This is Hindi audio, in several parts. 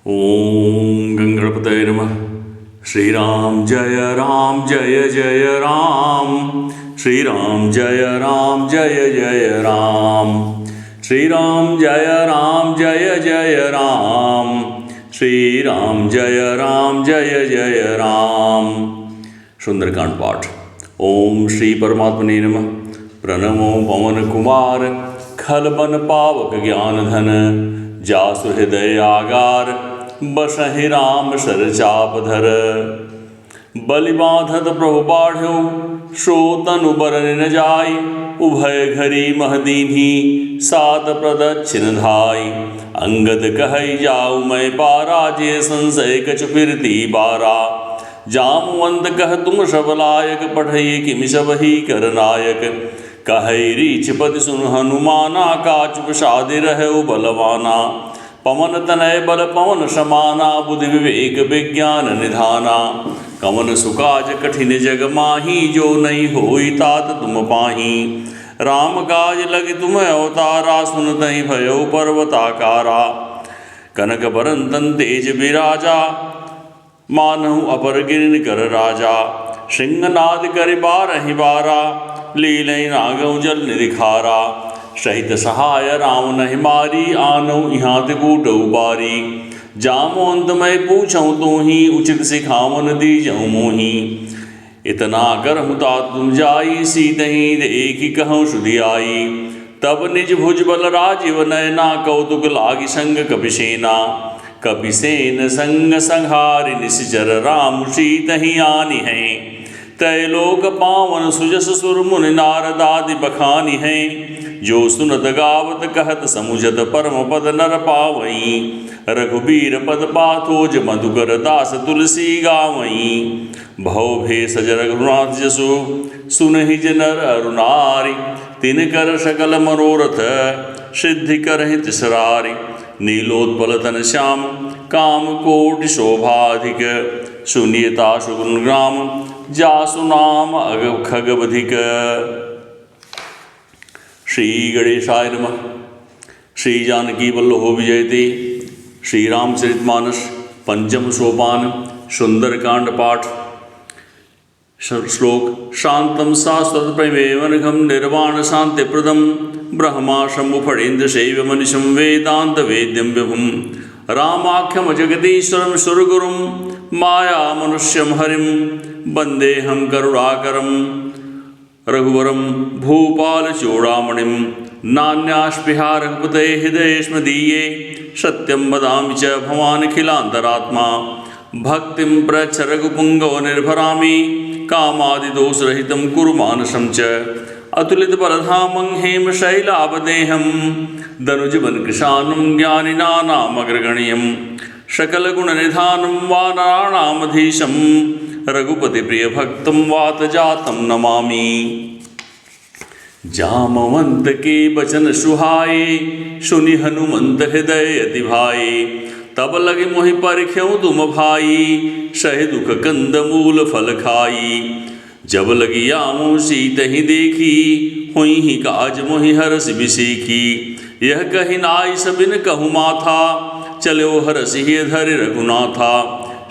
ओम गंगणपतये नमः। श्रीराम जय जय राम। श्रीराम जय जय राम। श्रीराम जय जय राम। श्रीराम जय जय राम। सुंदरकांड पाठ। ओम श्री परमात्मने नमः। प्रणमो पवन कुमार खलबन पावक ज्ञान धन। जासु हृदय आगार बसहि राम सर चाप धर। बलि बांधत प्रभु बाढ़ो सो तनु बरन न जाय। उभय घरी महदीन्ही सात प्रदक्षिण धाय। अंगद कहै जाऊ मैं पारा जे संशय कछु फिरती बारा। जामवंत कह तुम सब लायक पढ़ई किमि सब ही कर नायक। कहै रीछ पति सुन हनुमाना काच प्रसादि रहु बलवाना। पवन तनय बल पवन समाना बुद्धि विवेक विज्ञान निधाना। कवन सुकाज कठिन जग माही जो नहीं होई तात तुम पाही। राम काज लग तुम अवतारा सुनतहि भयो पर्वताकारा। कनक बरंतन तेज विराजा मानहु अपर गिरिन कर राजा। सिंहनाद कर बारहि बारा लीलय नागौ जल निरिखारा। सहित सहाय राम नहि मारी आनौ इहाँ कूटौ बारी। जामवंत मैं पूछऊँ तोहि उचित सिखावन दीजऊँ मोहि। इतना करहु तात तुम जाई सीतहि देखि कहूँ सुधियाई। तब निज भुज बल राजीव नयना कौतुक लागी संग कपिसेना। कपिसेन संग संहारि निश्चर राम सीतहि आनि हैं। तैलोक पावन सुजस सुर मुनि नारदादि बखानी हैं। जो सुनत गावत कहत समुझत परम पद नर पावई। रघुबीर पद पाथोज मधुकर दास तुलसी गावई। भव भेषज रघुनाथ जसु सुनहि नर अरुणारि। तिनकर सकल मनोरथ सिद्धि करहि तिसरारि। नीलोत्पल तन श्याम काम कोटि शोभाधिक। सुनियता सुगुण ग्राम जासु नाम खगबधिक। श्री गणेशाय नमः। श्री जानकी वल्लभो विजयते। श्री रामचरितमानस पंचम सोपान सुंदरकांड पाठ। श्लोक। शांतं शाश्वत प्रेमेवनघं निर्वाण शांतिप्रदं। ब्रह्मा शंभु फणीन्द्र शैवमनिशं वेदांत वेद्यं विभुं। रामाख्यम जगदीश्वरं सुरगुरुं माया मनुष्यं हरिं। वन्देऽहं करुणाकरं रघुवरं भूपाल चूड़ामणिं। नान्यास्पृहा रघुपते हृदयेष्मदीये। सत्यं वदामि च भवानखिलान्तरात्मा। भक्तिं प्रच्छ रघुपुङ्गव निर्भरामि। कामादिदोषरहितं कुरु मानसं च। अतुलितबलधामं हेमशैलावदेहं। दनुजवनकृशानं ज्ञानिनानामग्रगण्यं। सकलगुणनिधानं वानराणामधीशं। रघुपतिप्रियभक्तं वातजातं नमामि। जामवंत के बचन सुहाए सुनि हनुमंत हृदय अति भाए। तब लगे मोहि परख्यऊँ तुम भाई सह दुख कंद मूल फल खाई। जब लगी आमो सीतहि देखी हुई ही काज मोहि हरस बिसेखी। यह कहि नाई सबिन कहु माथा चलो हरसि धरि रघुनाथा।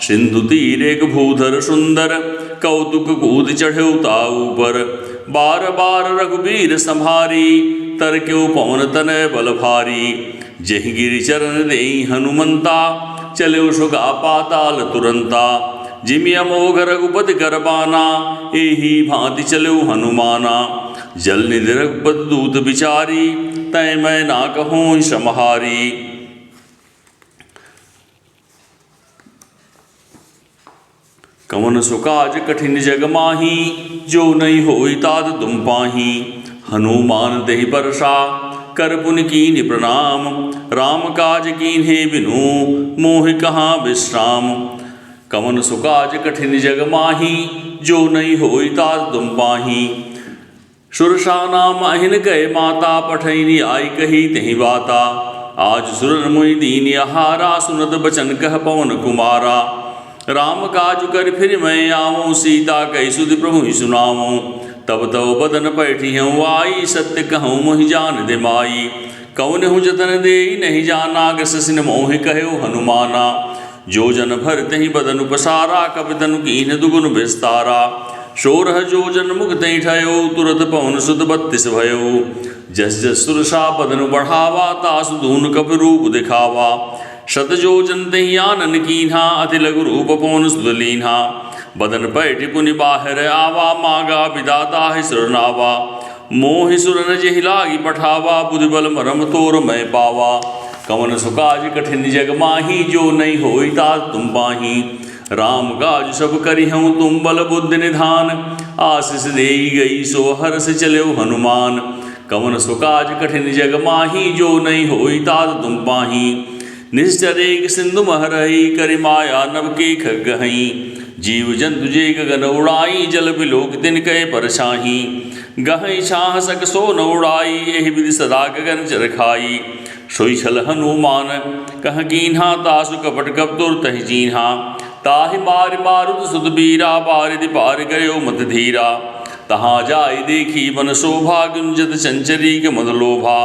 सिंधु तीर एक भूधर सुंदर कौतुक कूद चढ़ौ ताऊ पर। बार बार रघुबीर संभारी तरक्यो पवन तनय बल भारी। जहि गिरि चरण देई हनुमंता चलो सुगा पाताल तुरंता। जिमि अमोघ रघुपति कर बाना एही भांति चलो हनुमाना। जल निधि रघुपति दूत बिचारी तय मैं ना कहूँ समहारी। कवन सुकाज कठिन जग माही जो नहीं होई तात तुम पाही। हनुमान देहि बरसा कर पुनि कीन्हि प्रणाम। राम काज कीन्हे बिनु मोहि कहाँ विश्राम। कवन सुकाज कठिन जग माही जो नहीं होई तात तुम पाही। सुरसा नाम अहिन कहे माता पठैनी आई कही तहि बाता। आज सुरन मुनि दीन आहारा सुनत बचन कह पवन कुमारा। राम काज कर फिर मैं आवूँ सीता कहि सुधि प्रभु ही सुनाऊँ। तब तव बदन पैठी हूँ आई सत्य कहूँ मोहि जान दे माई। कौन हूँ जतन दे नहीं जाना, ग्रसिन मोहि कहो हनुमाना। जो जन भर तहि बदनु पसारा, कपि तनु कीन्ह दुगुन विस्तारा। 16 जो जन मुख तहि ठयो, तुरत पवन सुत 32 भयो। जस जस सुरसा बदनु बढ़ावा, तासु धून कपि रूप दिखावा। 7 जो जन तहि आनन कीन्हा, अति लघु रूप पवन सुत लीन्हा। बदन पैठि पुनि बाहर आवा, मागा विदाता है सुरनावा। मोहि सुरन जेहि लागी पठावा, बुद्धि बल मरम तोर मैं पावा। कवन सुकाज कठिन जग माही, जो नहीं होई तात तुम पाही। राम काज सब करिहउँ तुम बल बुद्धि निधान, आशीष देई गई सो हर्ष चल्यो हनुमान। कवन सुकाज कठिन जग माही, जो नहीं होई तात तुम पाही। निश्चर एक सिंधु महरही, करि माया नभ के खगहई। जीव जंतु जे गगन उड़ाई, जल बिलोक तिनकै परछाही। गहई छाह सक सो न उड़ाई, एहि विधि सदा गगन चरखाई। सोई छल हनुमान कह कीन्हा, तासु कपट कप तुर तहि चीन्हा। ताहि मारि मारुत सुत बीरा, बारिधि पार गयो मत धीरा। तहाँ जाय देखी वन शोभा, गुंजत चंचरी के मद लोभा।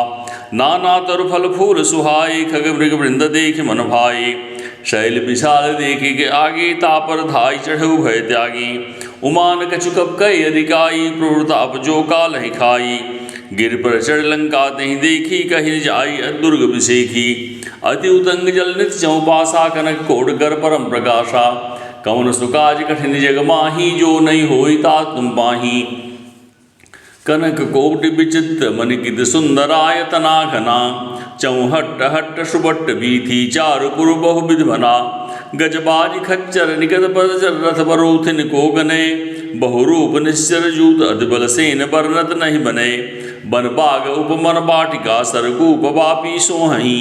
नाना तरु फल फूल सुहाए, खग मृग वृंद देख मन भाए। शैल विशाल देखे के आगे, तापर धाय चढ़ऊ भय त्यागी। उमान कछु कप कई अधिकाई, प्रवृताप जो काल ही खाई। गिर पर चढ़ लंका तहि देखी, कहि जाई दुर्ग विसेखी। अति उतंग जल नित चौपासा, कनक कोट कर परम प्रकाशा। कवन सुकाज कठिन जग माही, जो नहीं होई तात तुम पाही। कनक कोट विचित्र मनि गिद सुंदराय तना घना। चौहट्ट हट्ट सुबट्ट बीथी, चारु पुर बहुविध बना। गजबाज खच्चर निकट पर चर, रथ बरोथिन को गने। बहुरूप निश्चर जूत, अति बल सेन बरनत नहीं बने। बन बाग उपमन बाटिका, सरकूप वापी सोहही।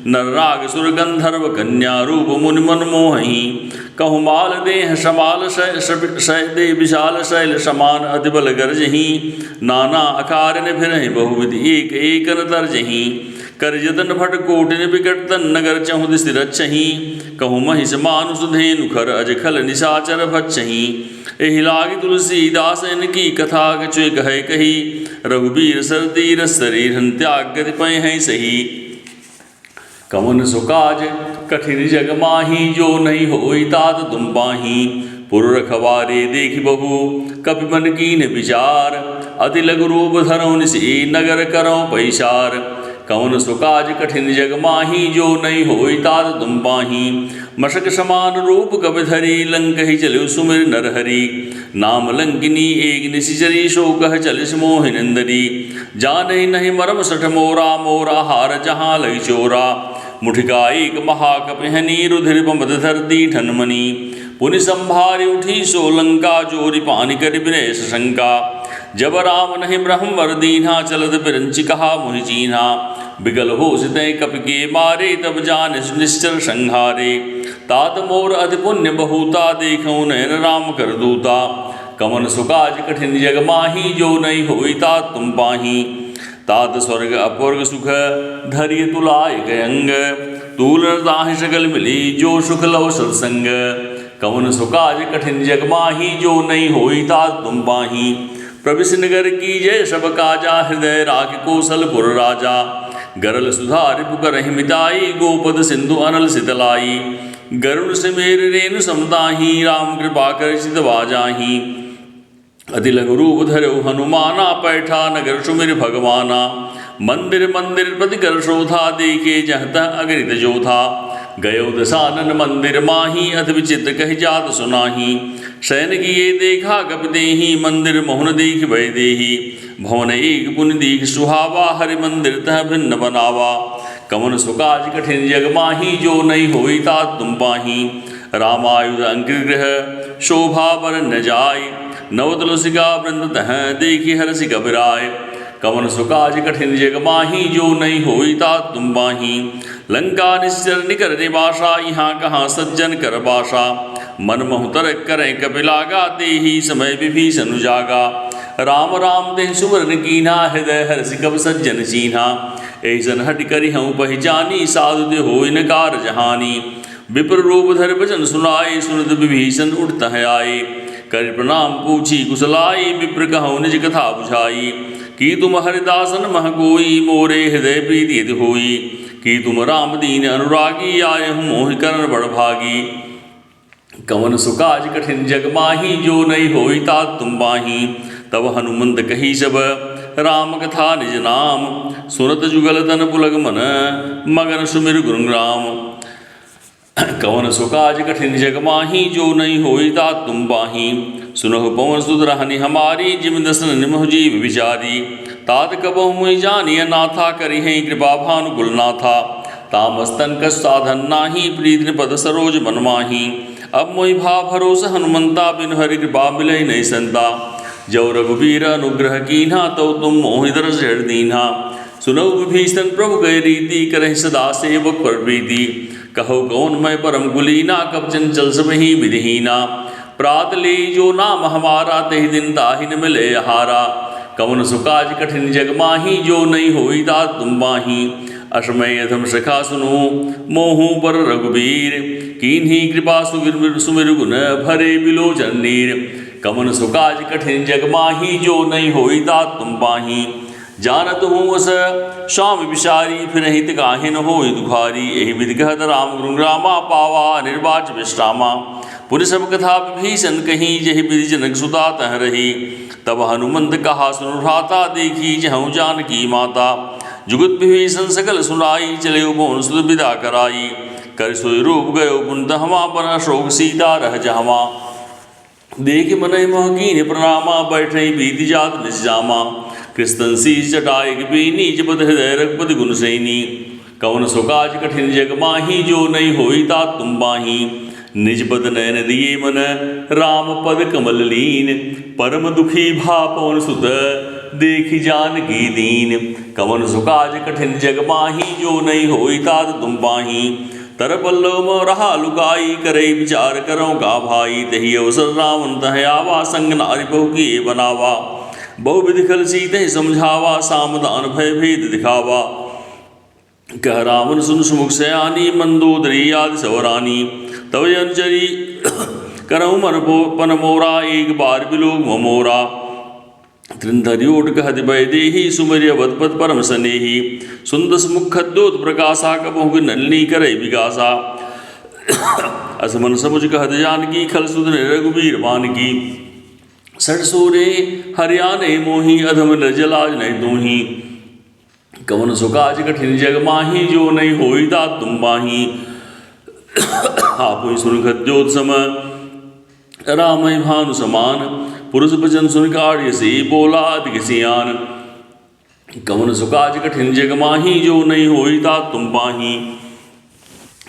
नरनाग सुर गंधर्व कन्या, रूप मुनि मन मोहही। कहु माल देह समाल शय दे, विशाल शैल समान अति बल गर्जही। नाना अकारण फिरहि बहुविधि, एक एक न तर्जही। कर जतन भट कोटिन विकट, तन नगर चहु दिसि रक्षही। कहु महिष मानुष धेनु खर, अज खल निशाचर भक्षही। एहि लागी तुलसीदास इनकी कथा, कछु कहे कही। रघुबीर सर तीर शरीर, त्याग गति पै हैं सही। कवन सुकाज कठिन जग माही, जो नहीं होई तात तुम पाही। पुर रखवारे देखि बहु, कपि मन कीन विचार। अति लघु रूप धरौ निसी, नगर करौ पैसार। कवन सुकाज कठिन जग माही, जो नहीं होई तात तुम पाही। मशक समान रूप कपि धरी, लंकहि चलिउ सुमिर नरहरि। नाम लंकिनी एक निशिचरी, सो कह चलिस मोहि नंदरी। जानहि नहीं मरम सठ मोरा, मोरा हार जहाँ लई चोरा। मुठिका एक महाकपिहनी, रुधिर बमद धरती ठनमनी। पुनि संभारि उठी सो लंका, जोरि पानि करि विनय शंका। जब राम नहीं ब्रह्म वर दीन्हा, चलत बिरंचि कहा मोहि चीन्हा। बिगल होश तय कपि के मारे, तब जान निश्चर संहारे। तात मोर अति पुण्य बहुता, देखऊँ नयन राम कर दूता। कवन सुकाज कठिन जग माही, जो नहीं होई तात तुम पाही। तात स्वर्ग अपवर्ग सुख, धरिय तुलाय गयंग। तूल ताहि सकल मिली, जो सुख लव सत्संग। कवन सुकाज कठिन जग माही, जो नहीं होई तात तुम पाही। प्रविश नगर की जय सब काजा, हृदय राख कौशलपुर राजा। गरल सुधारि पुकरहि मिताई, गोपद सिंधु अनल सितलाई। गरुड़ सिमेर रेणु समताही, राम कृपा कर चितवा जाही। अति लघु रूप धरौ हनुमाना, पैठा नगर सुमिर भगवाना। मंदिर मंदिर प्रति कर शोधा, देखे जहता अगणित जोधा। गयो दशानन मंदिर माही, अति विचित्र कहि जात सुनाही। शयन किए देखा कपि देही, मंदिर मोहन देख भय देही। भवन एक पुनि दीख सुहावा, हरि मंदिर तह भिन्न बनावा। कवन सुकाज कठिन जग माही, जो नहीं होई तात तुम पाही। रामायुध अंकृत गृह, शोभा बर न जाय। नव तुलसिका वृंद तह, देखी हरसि कबीराय। कवन सुकाज कठिन जग माही, जो नहीं होई तात तुम पाही। लंका निश्चर निकर निवासा, यहाँ कहाँ सज्जन कर बासा। मन महुतर करें कपिलागा, तेहि समय विभीषण जागा। राम राम तेहि सुमरन कीन्हा, हृदय हर्षि कब सज्जन चीन्हा। ऐसन हट करिहउँ पहिचानी, साधु ते होई न कारज हानि। विप्र रूप धर वचन सुनाए, सुनत विभीषण उठत आए। कर प्रणाम पूछी कुशलाई, विप्र कहउँ निज कथा बुझाई। कि तुम हरिदासन मह कोई, मोरे हृदय प्रीति यदि होई। कि तुम राम दीन अनुरागी, आए हूँ मोहि करण बड़ भागी। कवन सुकाज कठिन जग माही, जो नहीं होई तात तुम बाही। तब हनुमंत कही सब राम कथा निज नाम, सुनत जुगल तन पुलग मन, मगन सुमिर गुरु राम। कवन सुकाज कठिन जग माही, जो नहीं होई तात तुम बाही। सुनहु पवन सुत रहनि हमारी, जिम दसन निमहु जीव विचारी। तात कबहु मुहि जानिय नाथा, करिहें कृपा भानुकुल नाथा। तामस्तन कस साधन नाही, प्रीति पद सरोज मन माही। अब मोहि भाव भरोस हनुमंता, बिनु हरि कृपा मिलई नहीं संता। जो रघुबीर अनुग्रह कीन्हा, तो तुम मोहि दरस हृदय दीन्हा। सुनौ विभीषण प्रभु कह रीति, करहि सदा सेवक पर प्रीति। कहो कौन मैं परम कुलीना, कब चंचल सब ही विधिहीना। प्रात ले जो नाम हमारा, तेहि दिन ताहि न मिले हारा। कवन सुकाज कठिन जग माही, जो नहीं होई तात तुम बाही। अश्मय अधम सखा सुनो, मोहु पर रघुबीर। कीन्ही कृपा सुमिर गुण, भरे बिलोचन नीर। कवन सुकाज कठिन जग माही, जो नहीं होई तात तुम बाही। जानत हूँ अस श्याम विचारी, फिर हित काहे न होई दुखारी। एहि विधि कहत राम गुरु रामा, पावा निर्वाच विश्रामा। पुनि सब कथा विभीषण कही, जहि विधि जनक सुता तह रही। तब हनुमंत कहा सुनु भ्राता, देखी जहु जानकी माता। जुगत विभीषण सकल सुनाई, चले उपवन सुत विदा कराई। कर सोई रूप गयो पुन तहमा, बन अशोक सीता रह जहमा। देख मनहि मोह कीन्ह प्रणामा, बैठई बीति जात निज जामा। कृष्ण शीस जटाय बीनी, जपत हृदय रघुपति गुण सैनी। कवन सुकाज कठिन जग माही, जो नहीं होई तात तुम बाही। निज पद नयन दिए मन, राम पद कमल लीन। परम दुखी भा पवन सुत, देखि जानकी दीन। कवन सुकाज कठिन जग माही, जो नहीं होई तात तुम बाही। तर पल्लव मोह रहा लुकाई, करई विचार करो का भाई। तहि अवसर रावण तह आवा, संग नारि बहु किए बनावा। बहु विधि खल सीते समझावा, सामदान भय भेद दिखावा। कह रावण सुन सुमुख सयानी, मंदोदरी आदि सवरानी। तव अनुचरी करहु मन पन मोरा, एक बार बिलोक मोरा। त्रिंधरियोट कहत भय देहि, सुमरि अवधपत परम सनेहि। सुंदस मुख खद्योत प्रकाशा, कबहु नलिनी करय विकासा। असमन समुझ कहत जानकी, खल सुधने रघुबीर बानकी। सठसोरे हरियाणे मोही, अधम रजलाज नहीं दूही। कवन सुकाज कठिन जग माही, जो नहीं होई तात तुम बाही। आपहि सुन खद्योत सम, रामहि भानु समान। पुरुष बचन सुन काढ़ियसी, बोला अधिक सियान। कवन सुकाज कठिन जग माही, जो नहीं होई तात तुम बाही।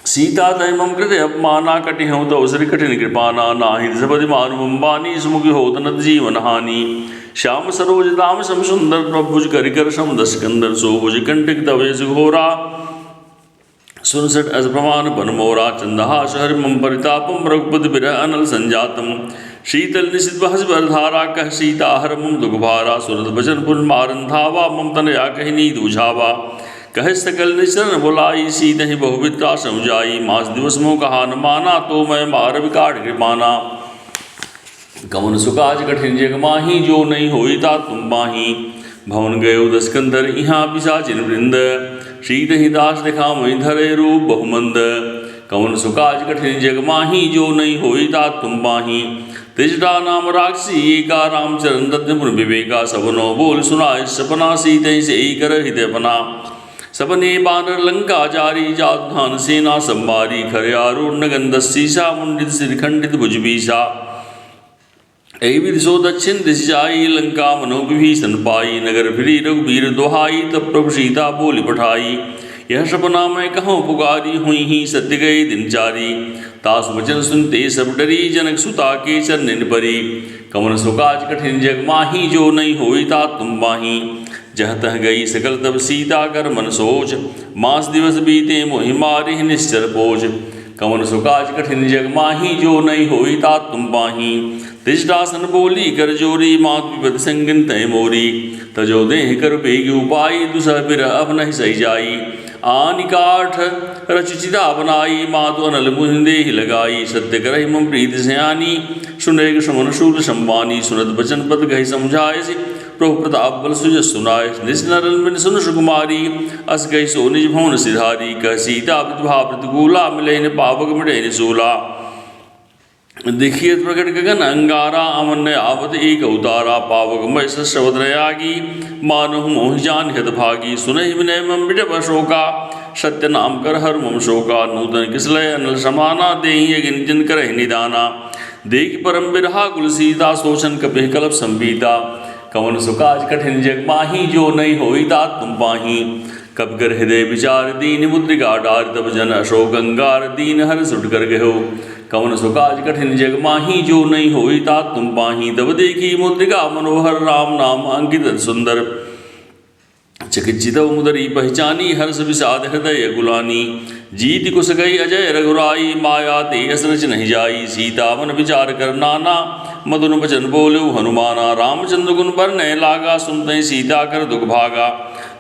सीता तय मम कृते अपमाना, कटिहउँ तव श्री कठिन कृपाना। नाहि सपति मानु बानी, सुमुखि होत नत जीवन हानि। श्याम सरोज दाम सम सुंदर, प्रभुज करिकर सम दस कंदर। सोभुज कंटक तव यस घोरा, सुनसठ अस प्रमाण बन मोरा। चंदहास हरि मम परितापम, रघुपति बिरह अनल संजातम। शीतल निशित बहस बर धारा, कह सीता हर मम दुख भारा। सुरत बचन पुन मारन धावा, मम तनया कहि नीत बुझावा। कह सकल निचरन बुलाई, सीतहि बहुविद्या समझाई। मास दिवस मोह कहा न माना, तो मैं मार विकाट कृपाना। कवन सुकाज कठिन जग माही, जो नहीं होई तात तुम बाही। भवन गयो दस कंधर, यहाँ पिशाचिन वृंद। शीतहि दास दिखा महि, धरे रूप बहुमंद। कवन सुकाज कठिन जग माही, जो नहीं होई तात तुम बाही। त्रिजटा नाम राक्षसी एका, रामचरण दत्त पुन विवेका। सबनो बोल सुनाय सपना, सीतहि से कर हृदय बना। सपने बानर लंका जारी, जात धान सेना संबारी। खरे आरूढ़ नगन दस सीसा, मुंडित सिर खंडित भुज बीसा। एहि विधि सो दक्षिण दिश जाई, लंका मनो विभीषण पाई। नगर फिरी रघुबीर दुहाई, तब प्रभु सीता बोली पठाई। यह सपना मैं कहूँ पुकारी, हुई ही सत्य गए दिन चारी। तास वचन सुनते सब डरी, जनक सुता के चरणन परी। कवन सुकाज कठिन जग माही, जो नहीं होई तात तुम बाही। जह तह गई सकल तब सीता, कर मन सोच। मास दिवस बीते मोहि मारिह निश्चर पोच। कवन सुकाज कठिन जग माही, जो नहीं होई तात तुम बाही। त्रिजटासन बोली कर जोरी, मात विपद संगिन तय मोरी। तजो देह कर बेग उपाई, दुसह बिरह अब नहीं सही जाई। आनि काठ रचिचिता बनाई, मातु अनल मुहि देहि लगाई। सत्य करहि मम प्रीति सयानी, सुनेग समन शूल संबानी। सुनत बचन पद कहि समझायसि, प्रभु प्रताप बल सुजस सुनाय। निज नरन बिन सुन सुकुमारी, अस कहि सो निज भवन सिधारी। कह सीता विधवा प्रतिकूला, मिले न पावक मिटे निसूला। देखिए प्रकट गगन अंगारा, अमन आवत एक अवतारा। पावक मय शब्द नयागी, मानहु मोहि जान हित भागी। सुनहि विनय मम बिटप शोका, सत्य नाम कर हर मम शोका। नूतन किसलय अनल समाना, देहि अगिन जिन करहि निदाना। देख परम बिरहा कुल सीता, सोचन कपिह कलप संबीता। कवन सुकाज कठिन जग माही, जो नहीं होई तात तुम पाही। कब कर हृदय विचार दीन, मुद्रिका डार तब जन अशोक अंगार। दीन हर सुट कर गहो, कवन सुकाज कठिन जग माही। जो नहीं होई तात तुम पाही। तब देखी मुद्रिका मनोहर, राम नाम अंकित सुंदर। चकित मुदरी पहचानी, हर्ष विषाद हृदय गुलानी। जीत कुश गई अजय रघुराई, माया ते असरच नहीं जाई। सीता मन विचार कर नाना, मधुन वचन बोलो हनुमाना। रामचंद्र गुण बरनय लागा, सुनते सीता कर दुख भागा।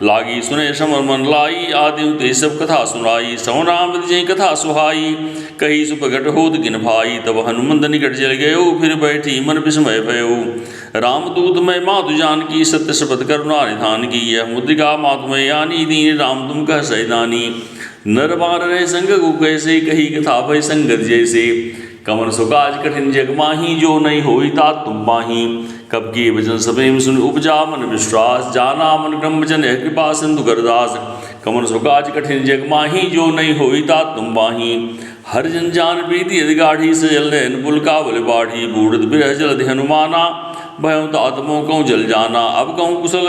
लागी सुने समर मन लाई, आदि ते सब कथा सुनाई। सवनाम जय कथा सुहाई, कही सुप्रगट होत किन भाई। तब हनुमंत निकट चल गयो, फिर बैठी मन विस्मय भयो। रामदूत मैं मातु जानकी, सत्य शपथ करुणा निधान की। यह मुद्रिका मातुमय यानी, दीन राम तुम कह सैदानी। नर बार रहे संग को कैसे, कही कथा भय संगत जैसे। कमन सुकाज कठिन जग माही, जो नहीं होई तात तुम पाही। कब के वचन सप्रेम सुन उपजा मन विश्वास, जाना मन ब्रह्मचन कृपा सिंधु करदास। कमन सुकाज कठिन जग माही, जो नहीं होई तात तुम पाही। हर जन जान प्रीति यदि गाढ़ी, सजल नयन पुलकावल बाढ़ी। बूढ़ बिरह जलधि हनुमाना, भयों तात मोह कहूँ जल जाना। अब कहूँ कुशल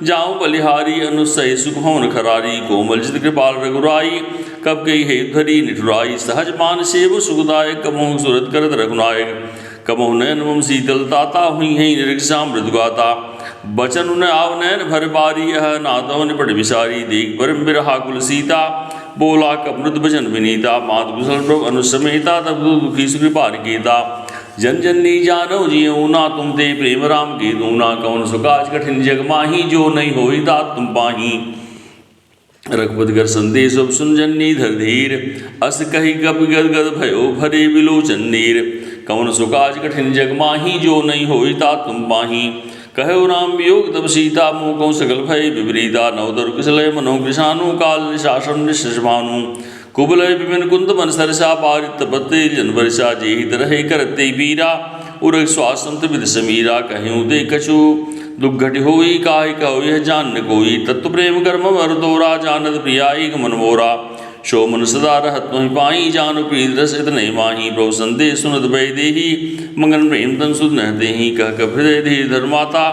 जाऊँ बलिहारी, अनुसय सुख भवन खरारी। कोमल जित कृपाल रघुराई, कब कही हे धरी निठुराई। सहज मान सेव सुखदायक, कबहु सुरत करत रघुनायक। कबहु नयन मम शीतल ताता, हुई है निरीक्षा मृदुगाता। बचन उन आव नयन भर बारी, यह नादव निपट विसारी। देख परम बिरहा कुल सीता, बोला कपमृत भजन विनीता। मात कुशल प्रभु अनुसमेता, तब दुखी सुकृपा निकेता। जन जननी जानो जियो ना, तुम ते प्रेम राम के दूना। कौन सुकाज कठिन जग माही, जो नहीं होई तात तुम पाही। रघुपति कर संदेश अब सुन जननी धर धीर, अस कही कपि गद गद भयो भरे विलोचन नीर। कौन सुकाज कठिन जग माही, जो नहीं होई तात तुम पाही। कहो राम वियोग तब सीता, मोह कहूँ सकल भय विपरीता। नवदर कुशलय मनो कृशानु, काल निशासन निशभानु। कुबलय विपिन कुंद मन सरसा, पारित पत्ते जन वर्षा। जेहि तरह करते बीरा, उर स्वासंत विद समीरा। कहूँ ते कछु दुख घटि होई, काहि कहो यह जान न कोई। तत्व प्रेम कर्म वर तोरा, जानत प्रियाई मन मोरा। शो मन सदा रहत तुहि पाई, जानु प्रीत रस इतने माही। प्रभु संदेश सुनत भय देही, मंगन प्रेम तन सुध न देही। कह कह हृदय धीर धर्माता,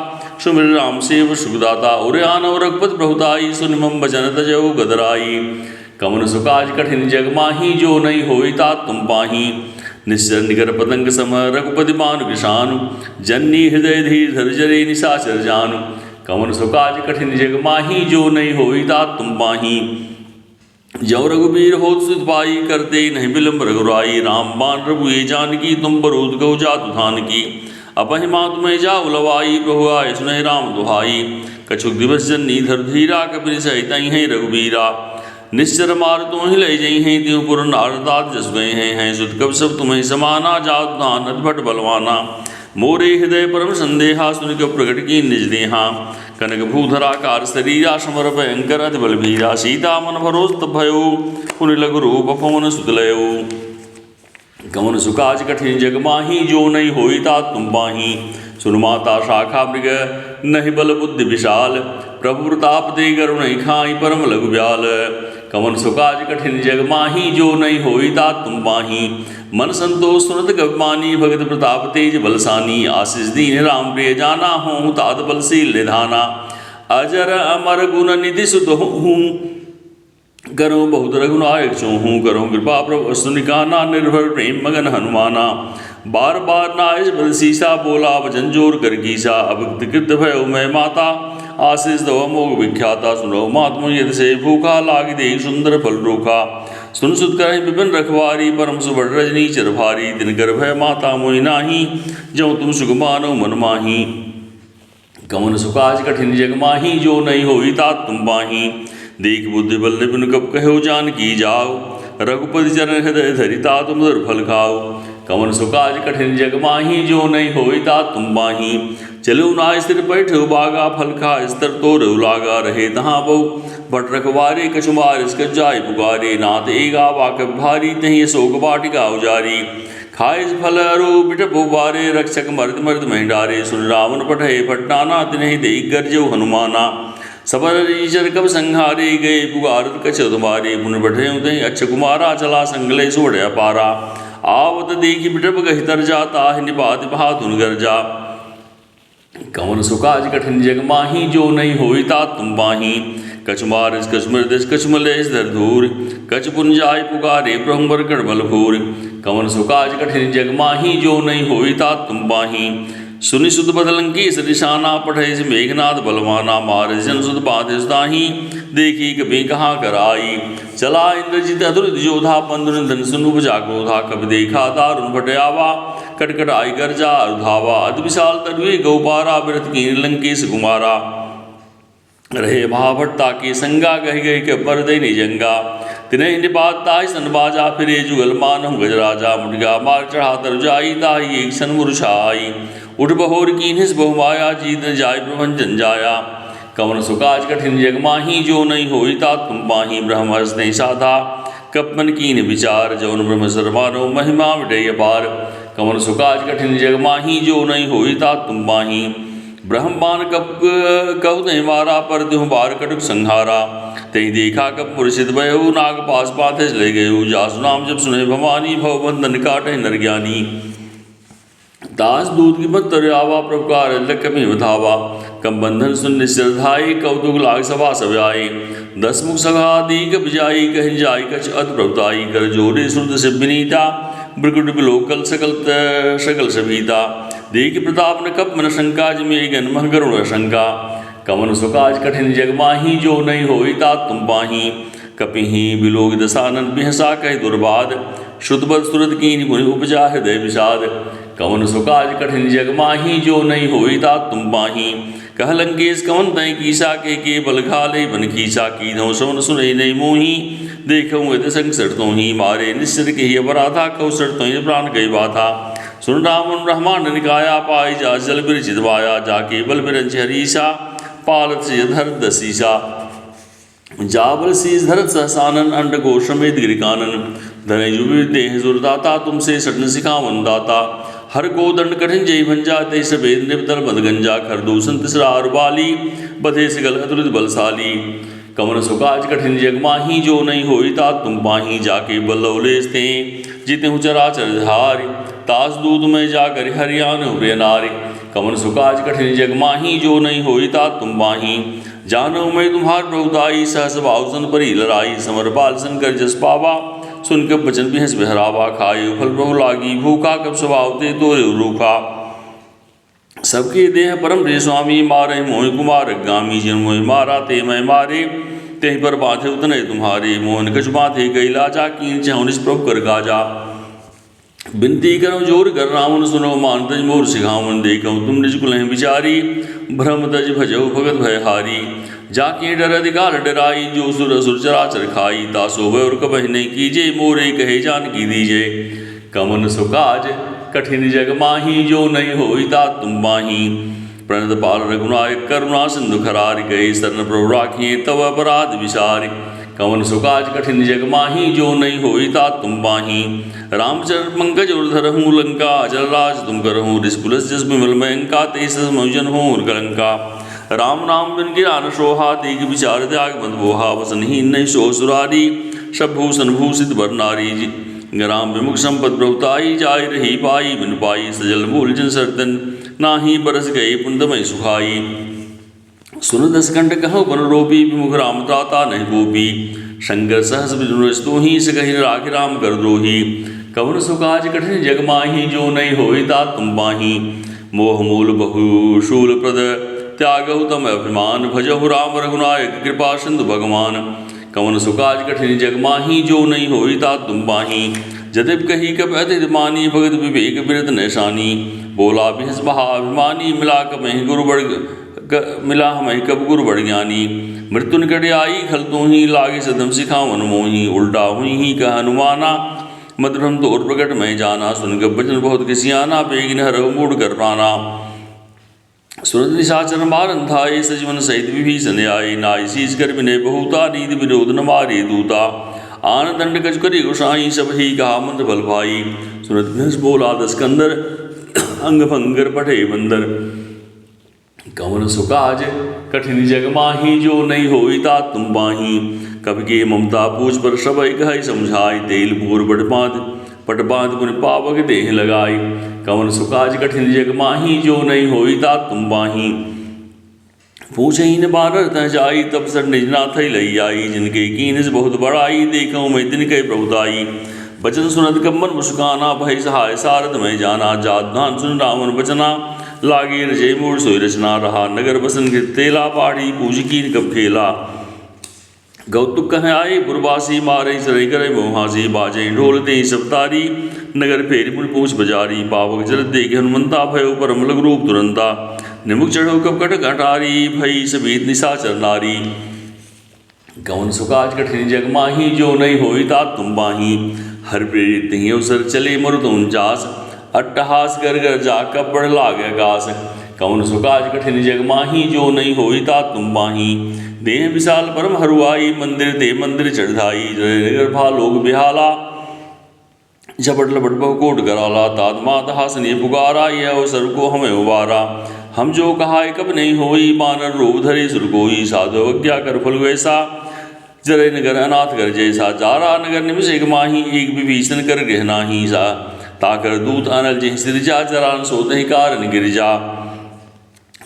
सुमिर राम सेव सुखदाता। उरे आनव रघुपति प्रभुताई, सुनि मम वचन तजौ गदराई। कमन सुकाज कठिन जग माही, जो नहीं होई तात तुम पाही। निश्चर निकर पतंग सम, रघुपति बानु किशानु। जननी हृदय धीर धर जरे, निशाचर जानु। कमन सुकाज कठिन जग माही, जो नहीं होई तात तुम पाही। जौ रघुबीर होत सुत पाई, करते नहीं विलम्ब रघुराई। राम बाण रघु ये जानकी, तुम बरूद गौ जातु धान की। अपहि मातु मैं जाऊ लवाई, प्रभु आय सुनहि राम दुहाई। कछुक दिवस जननी धर धीरा, कपिन सहित हैं रघुबीरा। निश्चर मार तुम ही ले जई हैं, त्यों पुर नारदात जस गए हैं। सुत कब सब तुम्हें समाना, जात दान अद्भट बलवाना। मोरे हृदय परम संदेहा, सुन कब प्रकट की निज देहा। कनक भूधराकार शरीरा, समर भयंकर अति बलबीरा। सीता मन भरोस तब भयो, पुनि लघु रूप पवन सुत लयो। कमन सुकाज कठिन जग माही, जो नहीं होई तात तुम पाही। सुन माता शाखा मृग, नहीं बल बुद्धि विशाल। प्रभु प्रताप दे गरुण खाई, परम लघु ब्याल। कमन सुकाज कठिन जग माही, जो नहीं होई तात तुम पाही। मन संतोष सुनत कपि मानी, भगत प्रताप तेज बलसानी। आशीष दीन राम प्रिय जाना, हों तात बलशील निधाना। अजर अमर गुण निधि सुत हूँ, करो बहुत रघुनायक चोहूँ। करो कृपा प्रभु सुनिकाना, निर्भर प्रेम मगन हनुमाना। बार बार नाइस बल सीसा, बोला वचन जोर कर कीसा। अभक्त कृत भयो मैं माता, आशीष दव मोग विख्याता। सुनो महात्म यद से भूखा, लाग दे सुंदर फल रूखा। सुन सुत कर विपिन रखवारी, परम सुबह रजनी चर भारी। दिन कर भय माता मोहि नाही, जो तुम सुख मानो मन माही। कमन सुकाज कठिन जग माही, जो नहीं होई तात तुम पाही। देख बुद्धि बल निपुण कब कहो जानकी जाओ, रघुपति चरण हृदय धरि तात मधुर फल खाओ। कमन सुकाज कठिन जग माही, जो नहीं होई तात तुम पाही। चलो ना स्थिर बैठो बागा, फल खा स्तर तो लागा, रहे तहाँ बहु भट रखवारे, कछुमार इसक जाय पुकारे, नाथ एगा वाकब भारी, तही शोक वाटिका उजारी, खाए फल अरो बिटप उबारे, रक्षक मर्द मर्द मह डारे, सुन रावण पठे फटनाना, तिन्हि दे गर्जो हनुमाना, सबर रीचर कब संहारे, गए पुकारत कछ तुम्हारे, पुन बढ़े तही अच्छ कुमारा, चला संगले सोढ़ पारा, आवत देखी बिटप गहि तर जाता, निपात भातुन गर्जा, कवन सुकाज कठिन जग माही, जो नहीं होई तात तुम पाही, कछ मारिस कछ मृदिस कछ मलेस धर धूर, कछ पुंजाय पुकारे प्रभुवर गढ़बल भूर, कवन सुकाज कठिन जग माही, जो नहीं होई तात तुम पाही, सुनि सुत बदलंकी सरिशाना, पढ़े मेघनाथ बलवाना, मार जन सुत बाधिस ताही, देखी कभी कहाँ कर आई, चला इंद्रजित अतुलित योधा, बंधुन सुनु बजा क्रोधा, कब देखा दारुण भटयावा, कटकट आई गर्जा धावा, अति विशाल तरुए गौपारा, बिरथ कीन लंकेश कुमारा, रहे महाभट्टा के संगा, गह गह के पर दे निजंगा, तिन्हें निपात ताहि सन बाजा, फिरे जुगल मानहु गजराजा, मुटगा मार चढ़ा तर जाई, ताहि एक सन मुरछाई, उठ बहोर कीन्हिस बहुमाया, जीत न जाय प्रभंजन जाया, कवन सुकाज कठिन जग माही, जो नहीं होई तात तुम पाही, ब्रह्म हस नहीं साधा कपमन कीन विचार, जौन ब्रह्म सरमानो महिमा विडय पार, कवन सुकाज कठिन जग माही, जो नहीं होई तात तुम पाही, ब्रह्मान कब कब नहीं मारा, पर त्यों बार कटुक संहारा, तही देखा कब मुर्शिद बयहु, नाग पास पाथे ले गयु, जासु नाम जब सुने भवानी, भव बंधन काटे नर ज्ञानी, दास दूत की मत आवा, प्रभुकार कमी बतावा, कम बंधन सुन निश्चरधाई, कौतुक लाग सभा सब आए, दस मुख सभा दी कब जाई, कहीं जाई कछ अत प्रभुताई, कर जोड़े सुनत से विनीता, ब्रकुट बिलोकल सकल सभीता, देख प्रताप न कप मन शंका, जिमे गन मह गरुण शंका, कवन सुकाज कठिन जग माही, जो नहीं होई तात तुम पाही, कपिहि बिलोक दसानन बिहसा कह दुर्बाद, श्रुतबद सुरत कीन मुनि उपजा हृदय विषाद, कवन सुकाज कठिन जग माही, जो नहीं होई तात तुम पाही, कह लंकेश कवन तय कीसा, के बल घाले बन खीसा, की धौ सवन सुने नहीं मोही, देखऊँ यद संकट तो ही, मारे निश्चर के ही अपराधा, कौसर तो प्राण गई बाधा, सुन रावण ब्रह्मांड निकाया, पाई जा जल बिर चिदवाया, जाके बल बिरंच हरीसा, पालत से धर दसीसा, जाबल शीस धरत सहसानन, अंड घोष समेत गिरिकानन, धने जुबि देह सुरदाता, तुमसे सटन सिखावन दाता, हर को दंड कठिन जय भंजा, ते सभेद निपतल बद गंजा, खरदूषण तिसरा बाली, बधे सिगल अतुलित बलशाली, कवन सुकाज कठिन जग माही, जो नहीं होई तात तुम पाही, जाके बल्लौलेस ते जितहु चराचर धारि, तास दूत में जाकर हरियान हुए नारी, कवन सुकाज कठिन जग माही, जो नहीं होई तात तुम पाही, जानो मैं तुम्हार प्रभुताई, सहस बाहुसन परी लड़ाई, समर बाल सन कर जस पावा, सुन कब बचन बिहस बहरावा, खाए फल प्रभु लागी भूखा, कब स्वभावते तोरे रूखा, सबके देह परम रे स्वामी, मारे मोहि कुमार गामी, जिन मोहि मारा ते मैं मारे, तेहि पर बाधे उतने तुम्हारे, मोहन कछ बाधे गैला, जा कीन चाहु निष्प्रभ कर गाजा, बिनती करो जोर कर रावण, सुनो मान तज मोर सिखावन, देखो तुम निज कुल विचारी, भ्रम तज भजो भगत भयहारी, जाके डर अधिकार डराई, जो सुर असुर चराचर खाई, तासो भय और कबह नहीं कीजे, मोरे कहे जान की दीजे, कमन सुकाज कठिन जग माही, जो नहीं होई तात तुम पाही, प्रणत पाल रघुनायक करुणा सिंधु खरार, गए शरण प्रभु राखिए तव अपराध विचार, कवन सुकाज कठिन जग माही, जो नहीं होई तात तुम पाही, रामचरण पंकज और धरहूँ लंका, अचल राज तुम करहूँ, रिसपुलस जस विमल में अंका, तेस मौजन हो कलंका, राम नाम बिन गिरा न सोहा, दीग विचार त्याग मत बोहा, वसनहीन नहीं सो सुरारी, शभूषण भूषित बर नारी, राम विमुख संपद प्रभुताई, जाय रही पाई बिन पाई, सजल मूल जन सरतन, नाही बरस गए पुंदमय सुखाई, सुन दस कंठ कहो बन रोपी, विमुख राम त्राता नहीं गोपी, शंकर सहस विष्णु ही सकहि राखि राम कर द्रोही, कवन सुकाज कठिन जग माही, जो नहीं होई तात तुम पाही, मोह मूल बहुशूल प्रद त्यागहु तम अभिमान, भजहु राम रघुनायक कृपा सिंधु भगवान, कवन सुकाज कठिन जग माही, जो नहीं होई तात तुम पाही, जदिव कही कब अतिथ मानी, भगत विवेक बिरत नैशानी, बोला बिहस महाभिमानी, मिला कमहि गुरु बढ़ मिला हमें कब गुरु बढ़ ज्ञानी, मृत्यु निकट आई खल तो ही, लागे सदम सिखावन मोही, उल्टा हुई ही कह हनुमाना, मधुरम तोर प्रकट मैं जाना, सुन कब बचन बहुत किसियाना, बेगिन हर मूड कर प्राना, सुरत निशाचर मारन थाए सजीवन सहित विभीषण आए नाई शीस कर विनय बहुता नीति विरोध न मारे दूता आन दंड कछ करी गोसाई सब ही कहा मंत्र बल भाई सुनत घस बोला दस्कंदर अंग भंगर पठे बंदर कवन सुकाज कठिन जग माही जो नहीं होई ता तुम बाही कब के ममता पूछ पर सब कह समझाई तेल पूर पट बांध पुन पावक देह लगाई कवन सुकाज कठिन जग माही जो नहीं होई ता तुम बाही पूछे न बानर तह जाई तब सर निजनाथ लई आई जिनके कीनस बहुत बड़ाई देखो मैं तिनके प्रभुताई बचन सुनत कम्बन मुस्काना भय सहाय सारद में जाना जात धान सुन रावण बचना लागे रजय मूर सोई रचना रहा नगर बसन के तेला पाड़ी पूज कीन कब खेला गौतुक कह आए पुरवासी मारे चरई करे मोहासी बाजे ढोल दे सप्तारी नगर फेरी पुन पूछ बजारी पावक जल देखे हनुमंता भयो परम लघु रूप तुरंता निमुख चढ़ो कब कट कटारी भई समीत निशाचर नारी कवन सुकाज कठिन जग माही जो नहीं होई ता तुम बाही हर प्रेरित नहीं अवसर चले मरुत उनचास अट्टहास कर कर जा कब बढ़ लागे आकाश कवन सुकाज कठिन जग माही जो नहीं होई ता तुम बाही देह विशाल परम हरुआई मंदिर दे मंदिर चढ़ाई नगर भा लोग बिहाला झपट लपट बहुकोट कराला तात्मा हासन ये पुकारा यह अवसर को हमें उबारा हम जो कहा कब नहीं होई बानर रूप धरे सुर कोई साधु अवज्ञा कर फल वैसा जरे नगर अनाथ कर जैसा जारा नगर निमिष एक माही एक विभीषण कर गहना ही सा ताकर दूत अनल जिह सिरजा जरान सोते ही कारण गिरजा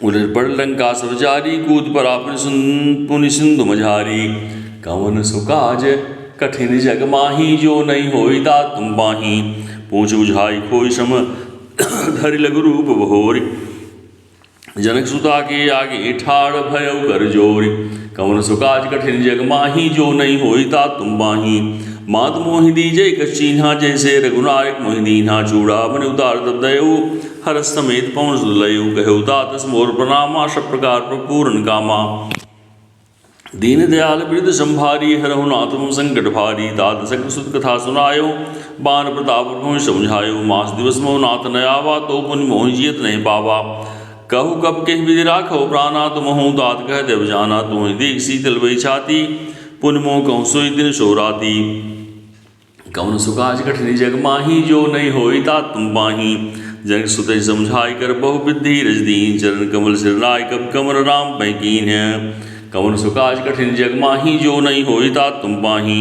उलट पड़ लंका सब जारी कूद पर पुनि सिंधु मझारी कवन सुकाज कठिन जग माही जो नहीं होई ता तुम बाही पूछ बुझाई खोई सम धरि लघु रूप बहोरी जनक सुता के आगे ठाड़ भय कर जोरी कवन सुकाज कठिन जग माही जो नहीं होई ता तुम बाही मात मोहि दीजय कचीन्हा जैसे रघुनायक मोहि दीन्हा चूड़ा बन उतार तब दयु हर समेत पवन सुलयु कहु तात मोर प्रणामा सब प्रकार प्रपूर्ण कामा दीन दयाल वृद्ध संभारी हरहु नाथ संकट भारी तात सक सुत कथा सुनायो बान प्रताप प्रभु समझायो मास दिवस मोह नाथ नयावा तो पुन मोहि जियत नहीं पावा कहु कब के विधि राखो प्राणा तुम हूँ तात कह देव जाना तुम्हें देख शीतल वही छाती पुन मोह कहूँ सोई दिन सोराती कवन सुकाज कठिन जग माही जो नहीं होई ता तुम बाही जनक सुत समझाई कर बहु विद्धि रजदीन चरण कमल सिरनाय कब कमर राम पैकीन है कवन सुकाज कठिन जग माही जो नहीं होई ता तुम बाही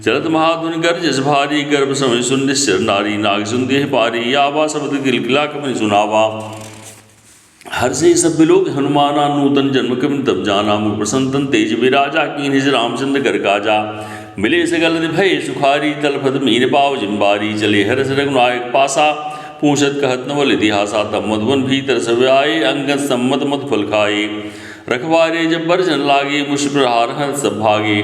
चलत महाधुन गर्जस भारी गर्भ समय सुन निश्चर नारी नाग सुन देह पारी आवा शब्द किलकिला कमन सुनावा हर से सब लोग हनुमाना नूतन जन्म कम तब जाना मुख प्रसंतन तेज विराजा की निज रामचंद्र कर काजा मिले सगल भय सुखारी तलफत मीन पाव जिम्बारी चले हरस रघुनायक पासा पूछत कहत नवल इतिहासा तब मधुवन भीतर सब आए अंगत सम्मत मत फल खाए रखवारे जब बरजन लागे मुष्प्रहार हर सब भागे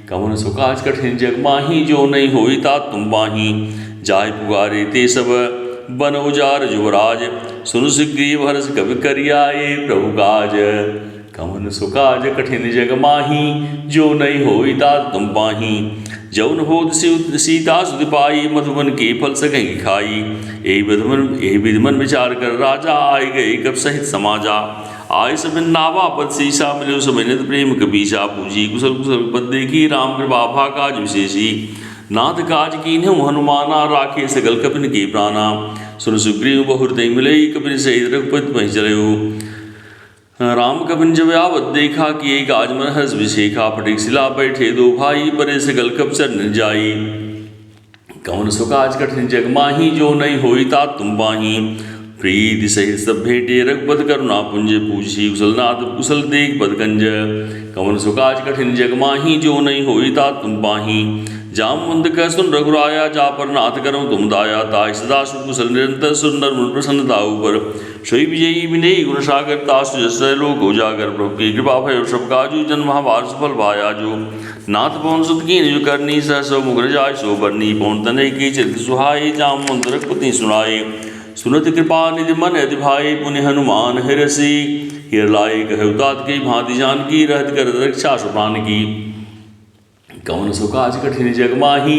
कवन सुकाज कठिन जग माही जो नहीं होई ता तुम बाही जाय पुगारे ते सब बन उजार युवराज सुन सुग्रीव हर्ष कवि करियाए प्रभु काज कवन सुकाज कठिन जग माही जो नहीं होई ता तुम पाही जौन होत सीता सुध पाई मधुबन के फल सकें खाई ए विधमन विचार कर राजा आए गए कब सहित समाजा आय सब नावा पद शीशा मिलो सब नित प्रेम कबीसा पूजी कुशल कुशल पद देखी राम कृपा भा काज विशेषी नाथ काज कीन्हु हनुमाना राखे सगल कपिन के प्राणा सुन सुग्रीव बहुरते मिले कपिन सहित रघुपति पहि चलयो राम कपिन जब आवत देखा कि एक आज मन हर्ष विशेखा फटिक शिला बैठे दो भाई परे सगल कप चरण जाई कवन सुकाज कठिन जग माही जो नहीं होई ता तुम बाही प्रीति सहित सब भेटे रघुपत करुणा पुंज पूछी कुशलनाथ कुशल देख पदकंज कवन सुकाज कठिन जग माही जो नहीं होई ता तुम बाही जाम मुंद कह सुन रघुराया जा पर नाथ करो तुम दाया ताय सदा सुकुशल निरंतर सुंदर मुन प्रसन्नता ऊपर सोई विजयी विनयी गुण सागर तासु जस लोक उजागर प्रभु की कृपा भय सब काजू जन महाभार सफल भायाजू नाथ पवन सुत की निज करनी सहस मुग्र जाय सो बरनी पवन तनय की चित सुहाई जाम मुंद रघुपति सुनाए सुनत कृपा निधि मन अति भाई पुण्य हनुमान हिरसी हिर लाए कहु तात की भांति जानकी रहत कर रक्षा सुप्रान की कवन सुकाज कठिन जग माही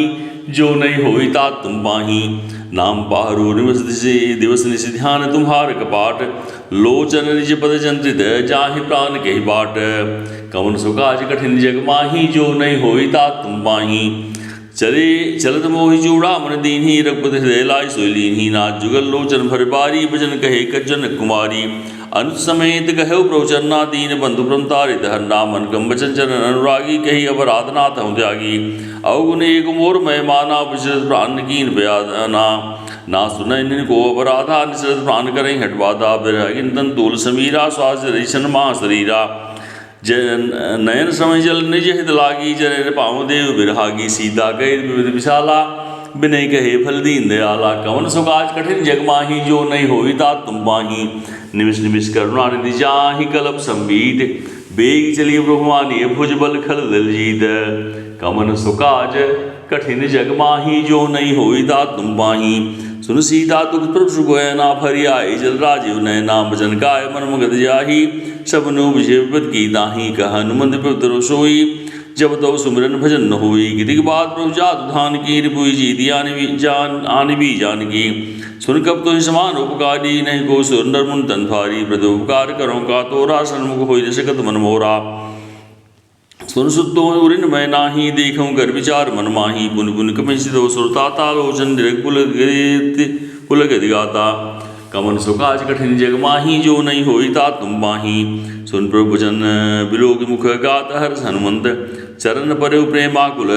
जो नहीं होई तात तुम पाही। नाम पाहरो दिवस निश ध्यान तुम्हार कपाट, लोचन निज पद जंत्रित जाहि प्राण कही बाट। कवन सो काज कठिन जग माही, जो नहीं होई तात तुम पाही। चले चलत मोहि चूड़ा मन दीन्ही, रघुपति हृदय लाय सोई लीन्ही। नाथ जुगल लोचन भर बारी, भजन कहे कज्जन कुमारी। अनुज समेत कहु प्रवचरना, दीन बंधु प्रम तारित हरना। मन कम बचन चरण अनुरागी, कही अपराध नाथ हूँ त्यागी। अवगुण एक मोर मैं माना, विचरत प्राण कीन बयाना। ना सुनय निन को अपराधा, निसरत प्राण करें हट बाधा। बिरहिन तन तूल समीरा, श्वास रईशन माह शरीरा। नयन समय जल निज हित लागी, जनन पाँव देव बिरहागी। सीता कही विविध विशाला, बिनय कहे फल दीन दयाला। कवन सो काज कठिन जग माही, जो नहीं होई तात तुम पाही। निमिष निमिष करुणा निधि जाहि, कलप संबीत। बेग चलिए प्रभु मानिए, भुज बल खल दल जीत। कवन सो काज कठिन जग माही, जो नहीं होई तात तुम पाही। सुन सीता दुख प्रभु सुगोयना, भरी आई जल राजीव नयना। भजन काय मन मगध जाही, सबनु विजय विपद की दाही। कह हनुमंत पवित्र सोई, जब तो सुमिरन भजन न होई। गिरि के बाद प्रभु जात धान की, रिपुई जीति आनि भी जानकी। सुन कब तो समान उपकारी, नहीं को सुर नर मुन तन भारी। प्रति उपकार करो का तोरा, सन्मुख होई सकत मन मोरा। सुन सुतो उरिन मैं नाही, देखूं कर विचार मन माही। पुन पुन कपिसितो सुरता, लोचन कुल गति गाता। कवन सो काज कठिन जग माही, जो नहीं होई तात तुम पाही। सुन प्रभु वचन बिलोक मुख गात, हर्ष हनुमंत। चरण परे प्रेमाकुल,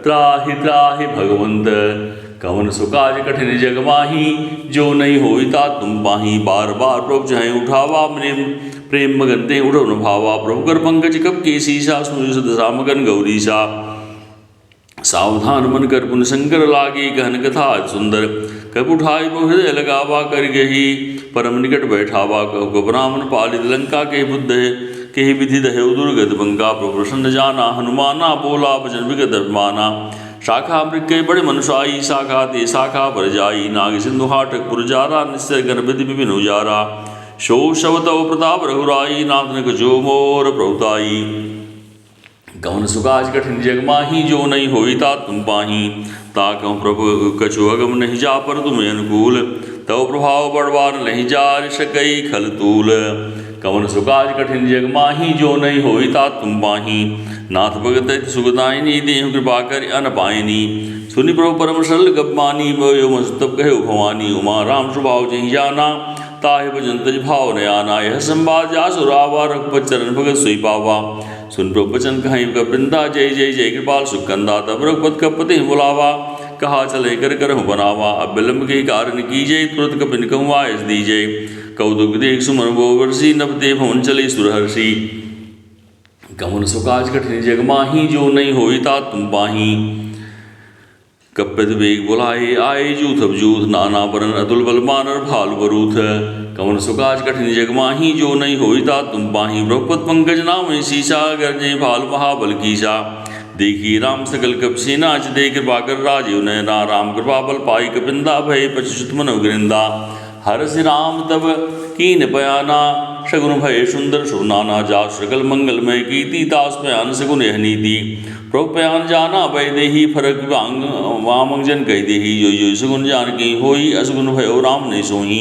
त्राहि त्राहि भगवंत। कवन सो काज कठिन जग माही, जो नहीं होई तात तुम पाही। बार बार प्रभु चाहे उठावा, प्रेम मगन ते उठो न भावा। प्रभु कर पंकज कब के शीशा, सुन सदसा मगन गौरीशा। सावधान मन कर पुन शंकर लागे, कहन कथा सुंदर। कब उठाई वो हृदय लगावा, कर गही परम निकट बैठावा। कहो ब्राह्मण पालित लंका, के बुद्ध के विधि दहे दुर्गत बंका। प्रभु प्रसन्न जाना हनुमाना, बोला भजन विगत माना। शाखा मृग के बड़े मनुषाई, शाखा ते शाखा पर जाई। नाग सिंधु हाटक पुरजारा, निश्चय गणपति विपिन उजारा। शो शवतव प्रताप रघुराई, नाथनक जो मोर प्रभुताई। कवन सो काज कठिन जग माही, जो नहीं होई तात तुम पाही। ताकहु प्रभु कछु अगम नहीं जा, पर तुम्हें अनुकूल। तव प्रभाव बड़वान नहीं जार, सकई खल तूल। कवन सो काज कठिन जग माही, जो नहीं होई तात तुम पाही। नाथ भगत सुगदायनी, देहु कृपा कर अन पायनी। सुनि प्रभु परम सरल गप मानी, भयो मस्तब कहे भवानी। उमा राम स्वभाव जही जाना, ताहि भजन तज भाव न आना। यह संवाद जासु रावा, रघुपत चरण भगत सोई पावा। सुन प्रभु वचन कहीं वृंदा, जय जय जय कृपाल सुकंदा। तब रघुपत कपति बुलावा, कहा चले कर करहु बनावा। अब विलंब के कारण कीजय, तुरंत कपिन कहूँ आयस दीजय। कौतुक देख सुमन वो वर्षी, नभते भवन चले सुरहर्षि। कवन सो काज कठिन जग माही, जो नहीं होई तात तुम पाही। कप्यत वेग बुलाए, आए जूथ अब जूथ। नाना वरन अतुल बल मानर भालु बरूथ। कवन सो काज कठिन जग माही, जो नहीं होई तात तुम पाही। रघुपत पंकज नाम शीशा, गर्जे भालु महाबल कीशा। देखी राम सकल कप सेना, दे कृपा कर राजीव नयना। राम कृपा बल पाई कपिंदा, भय पछुत मन गिरिंदा। हरसि राम तब कीन बयाना, शगुन भय सुंदर सुनाना। जा सकल मंगलमय कीर्ति, तास बयान सगुन यह नीति। प्रभु बयान जाना भय देही, फरक वामंग जन कह देही। जो जो सगुन जान की होई, असगुन भयो राम नहीं सोही।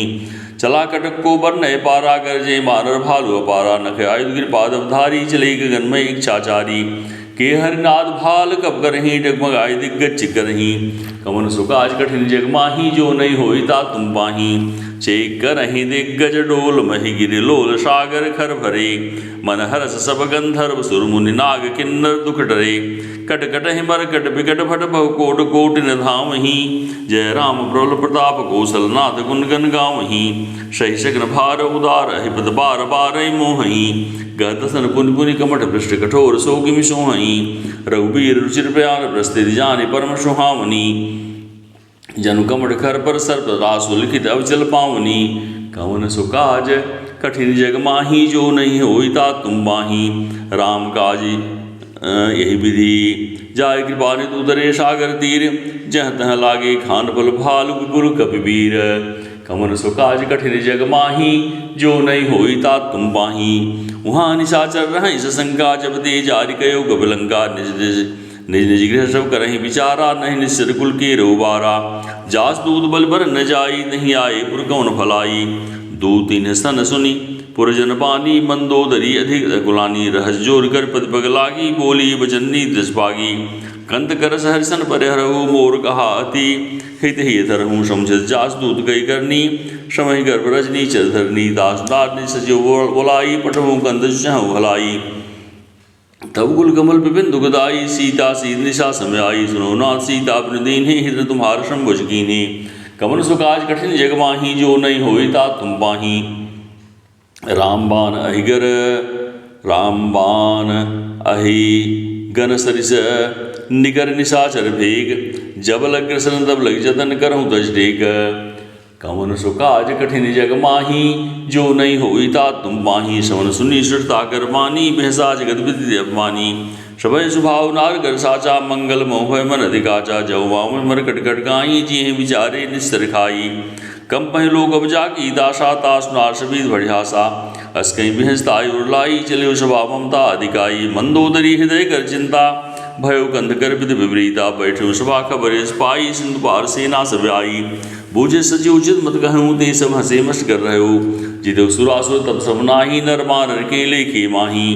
चला कटक को बर नय पारा, गर्जे मानर भालु अपारा। नख आयुध गिरपाद अवधारी, चले गगन में इच्छाचारी। के हरिनाथ भाल कब करही, डगमगाय दिग्गज चिकरही। कवन सो काज कठिन जग माही, जो नहीं होई तात तुम पाही। चेक करही दिग्गज डोल, महि गिरि लोल सागर खर भरे। मन हरस सब गंधर्व, सुर मुनि नाग किन्नर दुख डरे। कट कटहि मरकट बिकट भट, बहु कोट कोटि न धामहि। जय राम प्रबल प्रताप, कौशल नाथ गुण गन गावहि। सहि सकन भार उदार, हिपत बार बार मोहहि। गदसन पुनि पुनि कमठ पृष्ठ, कठोर सो किमि सोहहि। रघुबीर रुचिर बयान, प्रस्थित जानि परम सुहावनी। जनु कमठ खर पर सर्प, रासु लिखित अवचल पावनी। कवन सो काज कठिन जग माही, जो नहीं होई तात तुम पाही। राम काज यही विधि, जाय कृपा निधि उतरे सागर तीर। जह तह लागे खान पल, भालु विपुल कपिवीर। कवन सो काज कठिन जग माही, जो नहीं होई तात तुम पाही। वहाँ निशाचर रह सशंका, जब दे जारि कयो गबलंका। निज निज गृह सब करहि विचारा, नहीं निश्चर कुल के रोबारा। जास दूत बल बर न जाई, नहीं आए पुर कौन भलाई। दूत तीन स्तन सुनी पुरजन पानी, मंदोदरी अधिक कुलानी। रहस जोर कर पद पग लागी, बोली बचन्नी दस पागी। कंत कर सहर्षण परिहरहु, मोर कहा अति हित ही धरहु। समझ जास दूत गई करनी, समय गर्भ रजनी चर धरनी। दास दास सचिव बोलाई, पठहु कंद चहु भलाई। तब कुल कमल विपिन दुखदाई, सीता सीत निशा समय आई। सुनो नाथ सीता अपने दीन्हि, हृदय तुम्हार शंभुज कीन्हि। कमन सुकाज कठिन जग माही, जो नहीं होई तात तुम पाही। रामबाण अहिगर रामबाण अहि गन सरिस, निकर निशाचर भेग। जब लग ग्रसन तब लग जतन, करहु तज टेक। कमन सुकाज कठिन जग माही, जो नहीं होई तात तुम पाही। सवन सुनी श्रुता कर मानी, भैसा जगत विदित अपमानी। सभय स्वभाव नार कर साचा, मंगल मोह मन अधिकाचा। जव वाम मर कट गाई, जिहे विचारे निस्तर खाई। कम पह लोग अब जाकी दासा, तास नार सभीत बढ़ियासा। अस कहीं बिहसताई उरलाई, चले स्वभा ममता अधिकाई। मंदोदरी हृदय कर चिंता, भयो कंध कर विद विपरीता। बैठे सभा खबर पाई, सिंधु पार सेना सब आई। बूझे सचिव उचित मत कहूँ, ते सब हंसे मस्त कर रहे हो। जितु सुरासुर तब सब नाही, नर मानर के लेखे माही।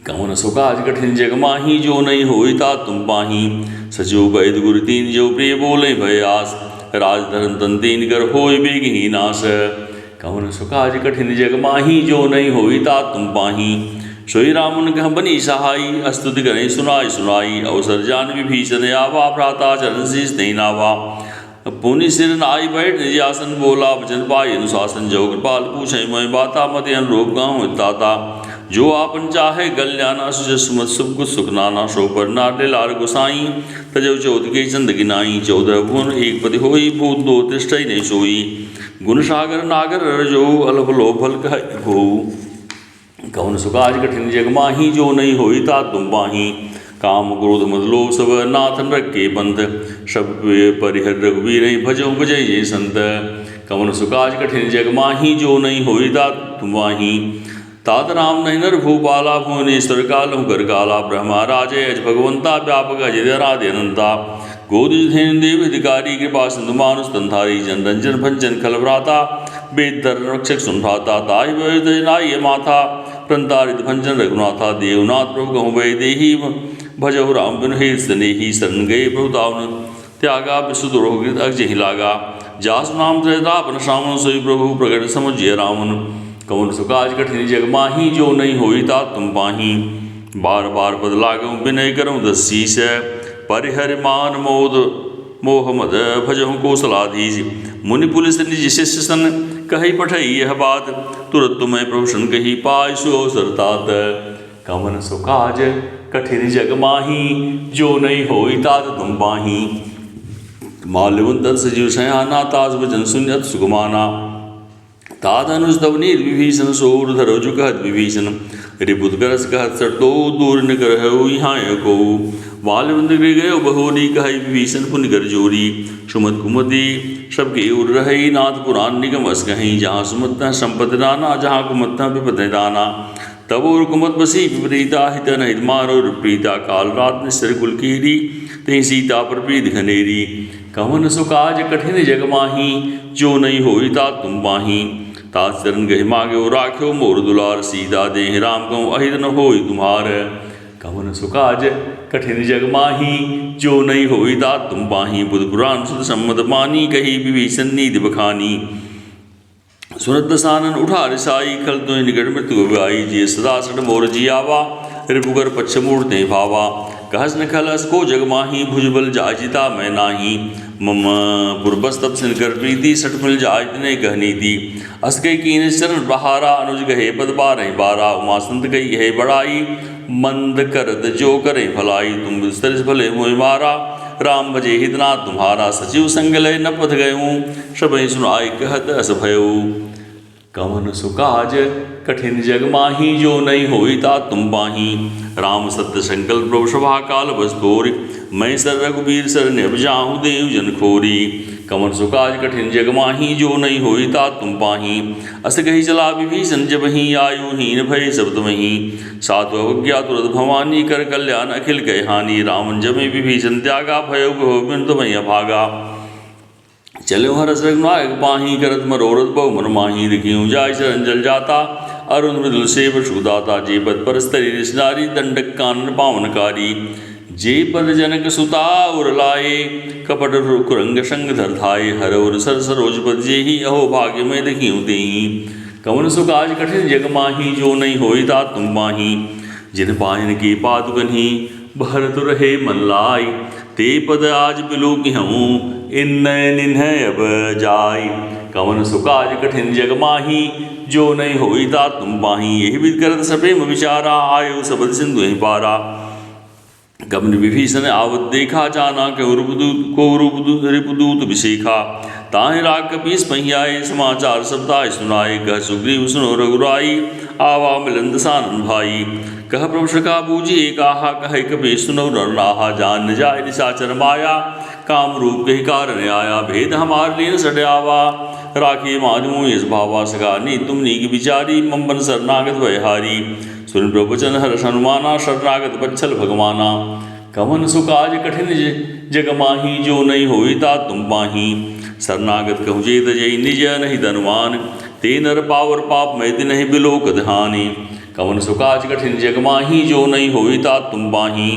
कमन सुकाज कठिन जग माही, जो नहीं होई तात तुम पाही। सचिव वैद गुरु तीन, जो प्रिय बोले भय आस। राजधर्म तन तीन कर होय बेगहि नाश। कमन सुकाज कठिन जग माही, जो नहीं होई तात तुम पाही। सोई रामन कह बनी सहाई, अस्तुति करें सुनाई सुनाई। अवसर जान विभीषण आवा, भ्राता चरण शीस नहीं नावा। पुनि सिर नाई बैठ निज आसन, बोला वचन पाई अनुशासन। जो कृपाल पूछे मैं बाता, मत अनुरूप गाँव ताता। जो आपन चाहे कल्याणा, सुजसुमत सुख सुख नाना। सो पर नाटे लार गुसाई, तजव चौथ के चंद गिनाई। 14 भुवन एक पति होई, भूत दो तिष्ठई नहीं सोई। गुण सागर नागर रजो, अलभ लोभ फल कह हो। कवन सुकाज कठिन जग माही, जो नहीं होई तात तुम पाही। काम क्रोध मद लोभ सब, नाथन रखे बंध। सब परिहर रघुवीर, भजो भजय जय संत। कवन सुकाज कठिन जग माही, जो नहीं होई तात तुम पाही। तात राम नहीं नर भूपाला, भुवनेश्वर कालहु कर काला। ब्रह्मा राजय अज भगवंता, व्यापक अजय राधे अनंता। गोदुधेन देव अधिकारी, कृपा सिंधु मानुष तंधारी। जन रंजन भंजन खल भ्राता, वेद धर रक्षक सुन भ्राता। ताहि वैदनाय माथा, प्रंतारित भंजन रघुनाथा। देवनाथ प्रभु कहूँ वै देही, भजहु राम बिनु हे स्नेही। शरण गए प्रभु तावन त्यागा, विशुद्ध रोहित अजहि लागा। जासु नाम त्रयतापन श्रावण, सोई प्रभु प्रगट समुझिय रामन। कवन सुकाज कठिन जग माही, जो नहीं होई तात तुम पाही। बार बार पद लागऊँ, विनय करऊँ दस शीस। परिहर मान मोद मोह मद, भजहु कौशलाधीश। मुनि पुलिस निज शिष्य सन, कही पठई यह बात। तुरत तुम्हें प्रभुषण कही, पाय सुअवसर तात। कवन सुकाज कठिन जग माही, जो नहीं होई तात तुम पाही। माल्यवंत सजीव शयाना, तास वचन सुन्यत सुगमाना। तात अनुज तव नीर विभीषण, सोर धरो जो कहत विभीषण। रिपुत करस कहत सटो, दूर न करहु यहाँ को। माल्यवंत गृह गयो बहोरी, कहई विभीषण पुनि कर जोरी। सुमत कुमति सबके उर रही, नाथ पुराण निगम अस कहीं। जहाँ सुमत संपत्ति दाना, जहाँ कुमत विपद दाना। तब और कुमत बसी विपरीता, हित नहित मारो प्रीता। काल रात निश्चर कुल कीरी, तही सीता पर प्रीत घनेरी। कवन सुकाज कठिन जग माही, जो नहीं होई तात तुम पाही। तात चरण गहि मागे राख्यो, मोर दुलार। सीता देहि राम कहूँ, अहित न होई तुम्हार। कवन सुकाज कठिन जग माही, जो नहीं होई तात तुम पाही। बुध पुराण सुध सम्मत मानी, कही विभीषण नीति बखानी। सुनत दसानन उठा रिसाई, खल तुहि निकट मृत्यु गवाई। जे सदा सठ मोर जियावा, रिपुकर पच्छ मूर्ते भावा। कहस न खलस को जग माही, भुजबल जाजिता मैं नाही। मम पुरबस तब सिन कर प्रीति, सठ मिल जाय तिने कहनी थी। अस कई कीन चरण बहारा, अनुज गहे पद बारह बारा। उमा संत कई है बड़ाई, मंद करत जो करे भलाई। तुम विस्तरिस भले मोहि मारा, राम भजे हितनाथ तुम्हारा। सचिव संग लय न पथ गयूँ, सबहि सुनाई कहत अस भयऊ। कवन सुकाज कठिन जग माही, जो नहीं होई तात तुम पाही। राम सत्य संकल्प प्रभु सभा काल बस तोरि, मैं सर रघुबीर सर निब जाहूँ देव जन खोरी। कवन सुकाज कठिन जग माही जो नहीं होई तात तुम पाही। अस कही चला विभीषण जब ही आयुहीन भय सब तुम्ही। साधु अवज्ञा तुरत भवानी कर कल्याण अखिल कह हानि। रावण जमे विभीषण त्यागा भयो बिन तुम्हें अभागा। चलो हरस रघुनायक पाही करत मनोरथ बहु मन माही। दिखियूँ जाय शरण जल जाता अरुण मृदुल सेव सुदाता। जे पद पर स्तरी नारी दंडक कानन पावनकारी। जे पद जनक सुता उर लाए कपट कुरंग संग धर धाये। हर उर सर सरोज पद जे ही अहो भाग्य में दिखियूँ तेहि। कवन सुकाज कठिन जग माही जो नहीं होई तात तुम पाही। जिन पायन की पादुकन्ही भरत रहे मन लाई। ते पद आज बिलो की हूँ इन निन्ह अब जाय। कवन सुकाज कठिन जग माही जो नहीं होई तात तुम पाही। यही विद करत सप्रेम विचारा आयो सबद सिंधु ही पारा। कवन विभीषण आवत देखा जाना को रिपुदूत विशेखा। ताहि राग कपीस पहियाए समाचार सबताय सुनाए। कह सुग्रीव सुनो रघुराई आवा मिलन दसानन भाई। कह प्रभु सखा बूझिए कहा कह कपीस सुनो नर नाहा। जान न जाय निशाचर माया काम रूप कही कारण आया। भेद हमार लीन सड्यावा राखी माधु यस भावा। सका नी तुम नीक विचारी मम्बन शरणागत भयहारी। सुन प्रवचन हर्ष हनुमाना शरणागत बच्छल भगवाना। कवन सुकाज कठिन जग माही जो नहीं होई तात तुम पाही। शरणागत कहु जेत जय निज नहीं धनुमान। ते नर पावर पाप मैति नहीं बिलोक धानी। कवन सुकाज कठिन जग माही जो नहीं होई तात तुम पाही।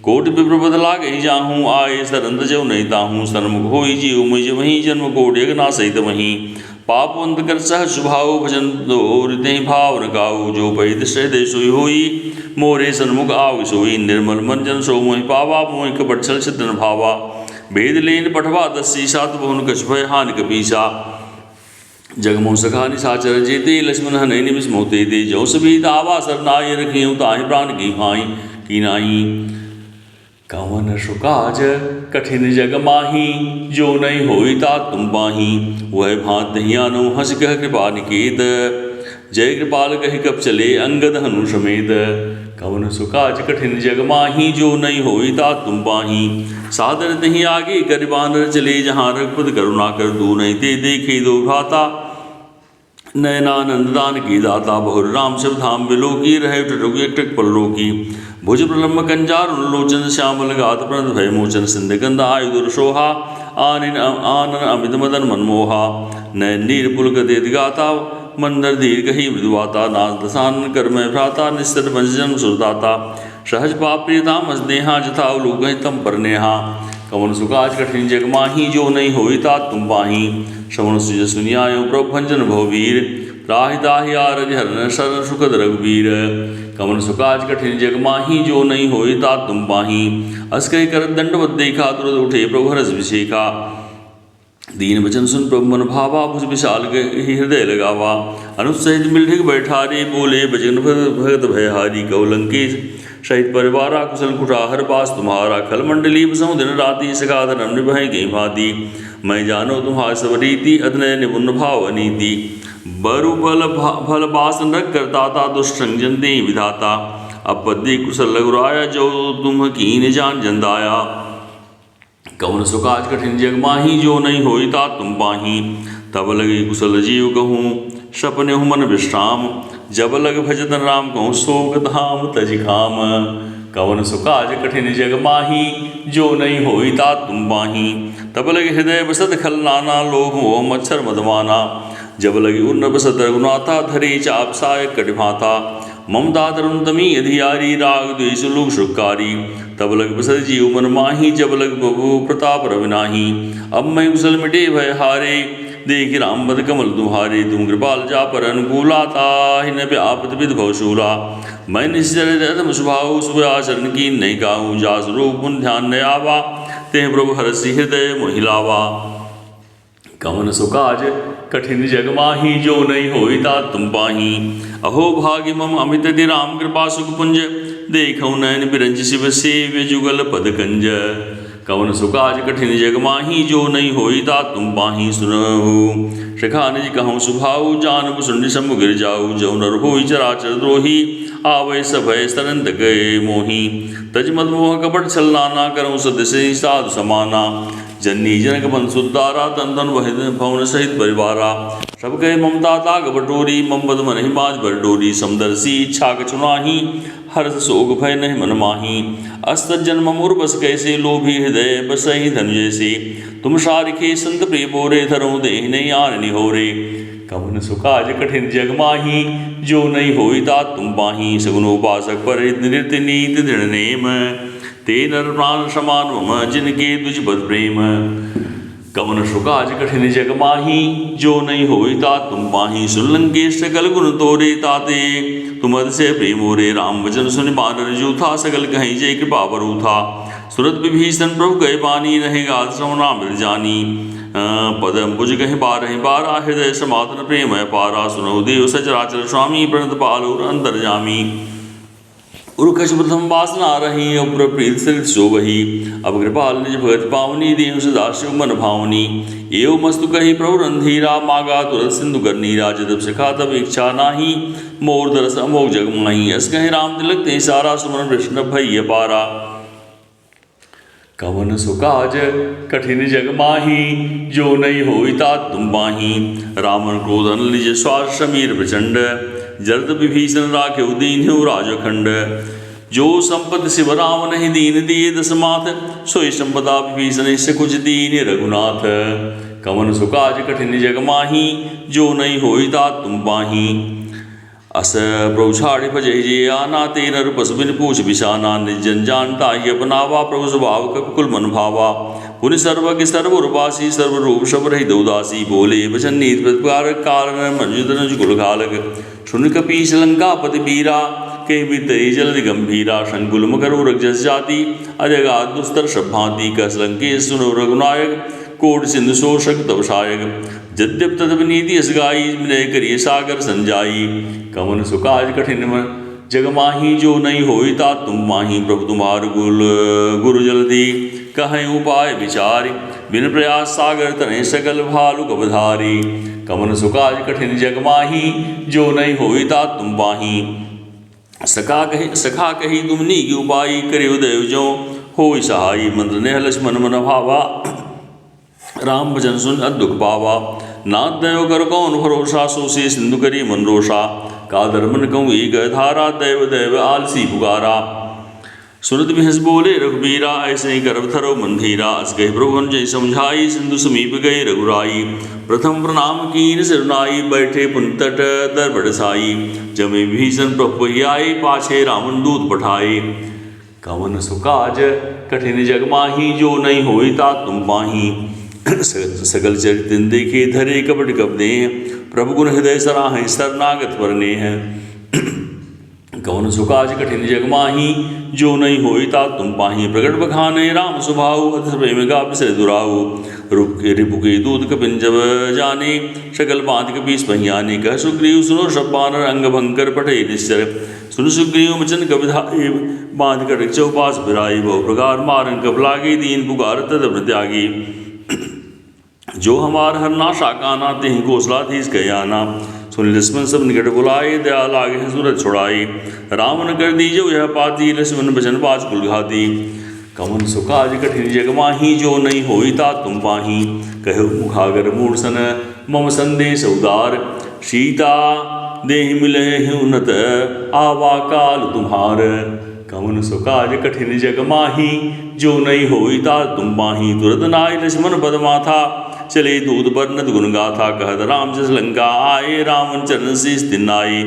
कोटि विप्रपद लागे जाहूँ आए सरंद जो नहीं ताहूँ। सन्मुख होई जीव मुझ वहीं जन्म कोटि अगना सहित वहीं। पापवंत कर सहज स्वभाव भजन दोर ते भाव न गाऊ। जो पैद सहृदय सोई होई मोरे सन्मुख आव सोई। निर्मल मन जन सो मोहि पावा मोहि कपट छल छिद्र भावा। भेद लेन पठवा दस्सी सात बहुन कछ भय हानि कपीसा। जगमोह सखा निशाचर जेते लक्ष्मण हनै निमिष मोते दे। जो सभी दावा सरनाई रखियूँ ताहि प्राण की नाई। कवन सुकाज कठिन जग माही जो नहीं होई तात तुम पाही। वह भांत दहियानो हंस कह कृपा निकेत। जय कृपाल कहि कब चले अंगद हनु समेत। कवन सुकाज कठिन जग माही जो नहीं होई तात तुम पाही। सादर दही आगे कर बानर चले जहाँ रघुपति करुणा कर। दू नहीं ते देखे दो भ्राता नयनानंद दान की दाता। बहुर राम शिव धाम बिलो की रहे टक पल्लो की। भुज प्रलम्ब कंजार लोचन श्यामल गात प्रणत भय मोचन। सिंध गंध आयुधुर सोहा आनन अमित मदन मनमोहा। नयन नीर पुलक गाता मंदर धीर कही मृदुवाता। नाथ दसान कर मैं भ्राता निस्तर पंचजन सुरदाता। सहज पाप प्रियता मस नेहा जथा उलूक तम पर नेहा। कवन सुकाज कठिन जग माही जो नहीं होई तात तुम पाही। श्रवण सुज सुनियायो प्रभु भंजन भववीर। राहि ताहि आरज हरन शरण सुखद रघुबीर। कवन सुकाज कठिन जग माही जो नहीं होई तात तुम पाही। अस कहि कर दंडवत देखा तुरत उठे प्रभु हरष विशेखा। दीन वचन सुन प्रभु मन भावा भुज विशाल हृदय लगावा। अनुसहित मिलठिक बैठारे बोले बजन भगत भयहारी। कौलंकेश सहित परिवारा कुशल कुठाहर पास तुम्हारा। खल मंडली बसऊँ दिन राति सगाधन निभय गई भाती। मैं जानो तुम्हार सब रीति अतनय निपुण भाव नीति। बरु बल फल बास नरक करता दुष्ट संजन दे विधाता। अपद्य कुशल लघुराया जो तुम कीन जान जंदाया। कवन सुकाज कठिन जग माही जो नहीं होई तात तुम पाही। तब लगे कुशल जीव कहूँ सपने मन विश्राम। जब लग भजतन राम कहूँ शोक धाम तज खाम। कवन सुकाज कठिन जग माही जो नहीं होई तात तुम पाही। तब लगे हृदय बसत खल नाना लोभ मोह मच्छर मदमाना। जब लगी उन्न बसत रघुनाथा धरे चाप सायक कटिभाता। ममता तरुण तमी अधियारी राग द्वेष लोक सुखकारी। तब लग बसत जीव मन माही जब लग प्रभु प्रताप रविनाही। अब मैं कुशल मिटे भय हारे देख राम बद कमल तुम्हारे। तुम कृपाल जा पर अनुकूला ताहि न व्यापत विध भवशूला। मैं निश्चर स्वभाव शुभ आचरण की नहीं गाऊँ। जास रूप पुन ध्यान न आवा ते प्रभु हरसि हृदय मोहिलावा। कवन सुकाज कठिन जग माही जो नहीं होई तात तुम पाही। अहो भाग्य मम अमित दि राम कृपा सुख पुंज। देखऊँ नयन बिरंज शिव सेव्य जुगल पद कंज। कवन सुकाज कठिन जग माही, जो नहीं होई तात तुम पाही सुनहु। सखा निज कहूँ सुभाऊ, जानबु सुनि सम्मु गिर जाऊ। जौ नर होई चराचर द्रोही, आवै सभय सरंत गए मोही। तज मद मोह कपट छल नाना, करऊँ सदस्य साधु समाना। जननी जनक बंधु सुदारा, तन तन भवन सहित परिवारा। सब कहे ममता ताग बटोरी, मम बद मन ही बाज बर डोरी। समदर्शी इच्छा कछु नाहि, हर्ष शोक भय नहीं मन माही। अस्त जन्म मुर बस कैसे, लोभी हृदय बसहि धन जैसे। तुम सारिखे संत प्रिय बोरे, धरऊँ देहि नहीं आन निहोरे। कवन सुकाज कठिन जग माही, जो नहीं होई तात तुम पाही। सगुन उपासक पर नृत्य नीति दृढ़ नेम, ते नर प्राण समान मम, जिनके तुझ पद प्रेम। कवन सुकाज कठिन जग माही, जो नहीं होई तात तुम पाही। सुन लंकेश सकल गुण तोरे, ताते तुम अतिशय प्रेम मोरे। राम वचन सुनि बानर जूथा, सकल कहीं जय कृपा बरू था। सुरत विभीषण प्रभु गए बानी, रहे गात श्रवणा मृत जानी। पदम भुज कहीं बारहि बारा, हृदय समातन प्रेम पारा। सुनो देव सचराचर स्वामी, प्रणत पालो अंतर्जामी। उर्कश प्रथम वासना रही, उपर प्रीत सरित शोभही। अब कृपाल निज भगत पावनी, देहु सदा शिव मन भावनी। एवं मस्तु कही प्रभु रंधीरा, मागा तुरत सिंधु कर नीरा। जब सखा तब इच्छा नाही, मोर दरस अमोघ जग माही। अस कहीं राम तिलक ते सारा, सुमन कृष्ण भय पारा। कवन सुकाज कठिन जग माही, जो नहीं होई तात तुम पाही। रावण क्रोधन निज श्वास समीर प्रचंड, जरद विभीषण राखे दीन्हु राजखंड। जो संपत शिव राम नहीं दीन दिए दस माथ, सोई संपदा विभीषण से कुछ दीन रघुनाथ। कवन सुकाज कठिन जग माही, जो नहीं होई तात तुम पाही। अस प्रभु छाड़ि भजहि जे आना, ते नर पशु बिन पूछ बिछाना। निर्जन जानता ही अपनावा, प्रभु स्वभाव कपिकुल मन भावा। पुनि सर्वज्ञ सर्वरूपासी, सर्वरूप सब रहित उदासी। बोले वचन नीत प्रतिकार, कारण मंजु तनुज कुल घालक। सुन कपीस लंकापति वीरा, के बीतई जलधि गंभीरा। शंकुल मकर उरग जस जाति, अजगाद दुस्तर सब भांति। कस लंकेश सुनो रघुनायक, कोट सिंधु शोषक तब सायक। यद्यप तदप नीति अस गाई, विनय करिय सागर संजाई। कवन सुकाज कठिन जग माही, जो नहीं होई तात तुम माही। प्रभु तुम्हार गुरु जलधि, कहें उपाय विचारी। बिन प्रयास सागर तने सकल भालु कबधारी। कवन सुकाज कठिन जग माही, जो नहीं होई तात तुम पाही। सखा कही तुम नीक उपाय, करे उदय जो होई सहाई। मंत्र नेह लक्ष्मण मन भावा, राम भजन सुन अदुख पावा। नाथ दयो कर कौन भरोसा, सो से सिंधु करी मन रोषा। का धर्मन कहूँ एक धारा, दैव दैव आलसी पुकारा। सुनत बिहस बोले रघुबीरा, ऐसे ही गर्भ थरो मंधीरा। अस गए प्रभुन जय समझाई, सिंधु समीप गए रघुराई। प्रथम प्रणाम कीन सिरनाई, बैठे पुन तट दर बड़साई। जमे भीषण प्रभु आए, पाछे रावण दूत पठाए। कवन सुकाज कठिन जग माही, जो नहीं होई तात तुम पाही। सकल चरित देखे, धरे कपट कपदे। प्रभु गुण हृदय सराहें, शरणागत वरने हैं। कवन सुकाज कठिन जग माही, जो नहीं होई तात तुम पाही। प्रगट बखाने राम सुभाऊ, अति प्रेम गा बिसर दुराऊ। रिपु के दूत कपिन जब जाने, सकल बांध कपीस पहियाने। कह सुग्रीव सुनो सब बानर, अंग भंकर पटे निश्चर। सुन सुग्रीव वचन कविधाई, बांध कर चौपास फिराई। बहु प्रकार मारन कप लागे, दीन पुकार तदप त्यागी। जो हमार हर नाशा काना, तेहि कौशलाधीश कयाना। सुन लक्ष्मण सब निकट बुलाए, दया लागे सूरत छुड़ाई। रावण कर दीजो यह पाती, लक्ष्मण भजन पाच कुल घाती। कवन सुकाज कठिन जग माही, जो नहीं होई तात तुम पाही। कहो मुखागर मूर्सन, मम संदेश उदार। सीता देहि मिले उन्नत, आवा काल तुम्हार। कवन सुकाज कठिन जग माही, जो नहीं होई तात तुम पाही। तुरत नाय लक्ष्मण पद माथा, चले दूत बरनत गुण गाथा। कहत राम जस लंका आए, रावण चरण शीस तिन्नाए।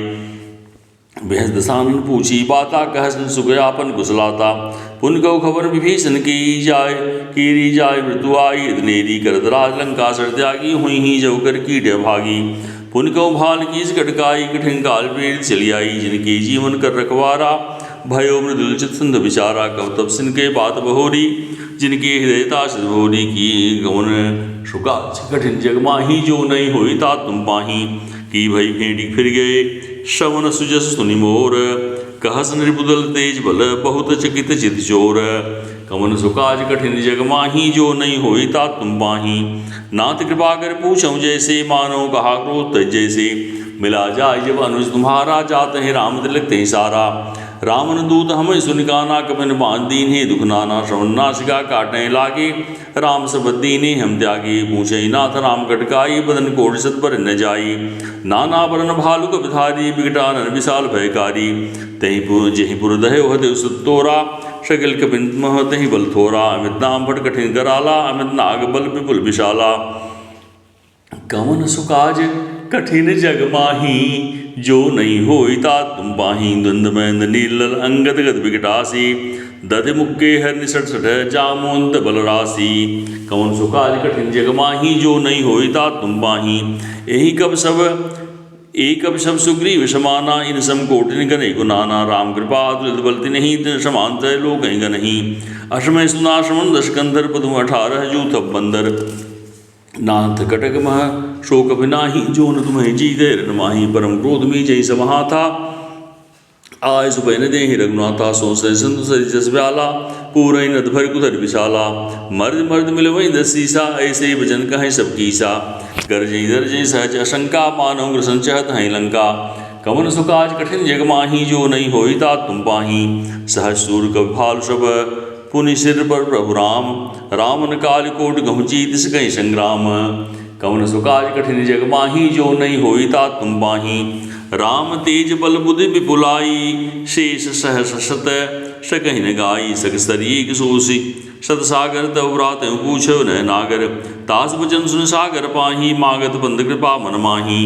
बेहस दसानन पूछी बाता, कहस सुखयापन कुशलाता। पुन कौ खबर विभीषण की जाय मृत्यु आई। इतनेरी करत राज लंका सर त्यागी, हुई ही जव कर कीट भागी। पुन कौ भाल कीस कटकाई, कठिन काल पीड़ित चली आई। जिनके जीवन कर रखवारा, भयो मृदुल चित सिंधु विचारा। कब तब सिन के बात बहोरी, जिनके हृदयता सिद्धोरी की। गवन सुकाज कठिन जग माही, जो नहीं होई तात तुम पाही। की भई भेंटी फिर गए, श्रवण सुजस सुनि मोर। कहस नृपुदल तेज बल, बहुत चकित चित चोर। कवन सो काज कठिन जग माही, जो नहीं होई तात तुम पाही। नाथ कृपा कर पूछऊँ जैसे, मानो कहा क्रोध तज जैसे। मिला जाय जब अनुज तुम्हारा, जात है राम तिलक ते सारा। रामन दूत हमें सुन काना, कपिन बांध दीन है दुख नाना। श्रवण नासिका काटने लागे, राम सब दीने हम त्यागे। पूछे नाथ राम कटकाई, बदन कोट सत पर न जाई। नाना बरन भालु कपिधारी, बिकटानन विशाल भयकारी। जहि पुर दहे हते सुत तोरा, शकल कपिन मह तहि बल थोरा। अमित नाम फट कठिन कराला, अमित नाग बल विपुल विशाला। कवन सो काज कठिन जग माही, जो नहीं होई तात तुम पाही। द्वंद्व महेंद्र नीलल अंगद गद विकटासी, दधि मुक्के हर निसट सठ जामोंत बल राशि। कवन सो काज कठिन जग माही, जो नहीं होई तात तुम पाही। यही कब सब एक अब सब सुग्रीव समाना, इन सम कोटिन गने को नाना। राम कृपा अतुलित बलति नहीं, तिन समांत लोक नहीं। अश्मय सुनाशमन दशकंधर, पदु 18 जूथ बंदर। नाथ कटक मह शोक बिनाही, जो न तुम्हें जी दे रनमाही। परम क्रोध में जय समहा था, आय सुबह दे रघुनाथा। सो सै सिंधु सरि जस व्याला, पूरई नद भर कुधर विशाला। मर्द मर्द मिलवई दस सीसा, ऐसे वचन कहें सब कीसा। गरजई दर्जई सहज असंका, मानव ग्रसन चहत हैं लंका। कवन सो काज कठिन जग माही, जो नहीं होई तात तुम पाही। सहज सूर कवि भालु सब, पुनि सिर पर प्रभु राम। रामन काल कोट गहुँ जीत सकहि संग्राम। कवन सो काज कठिन जग माही, जो नहीं होई तात तुम पाही। राम तेज बल बुद्धि विपुलाई, शेष सहस शत सकहि न गाई। सकस्तरी एक सोसी सत सागर, तव व्रात पूछो न नागर। तास वचन सुन सागर पाही, मागत बंद कृपा मन माही।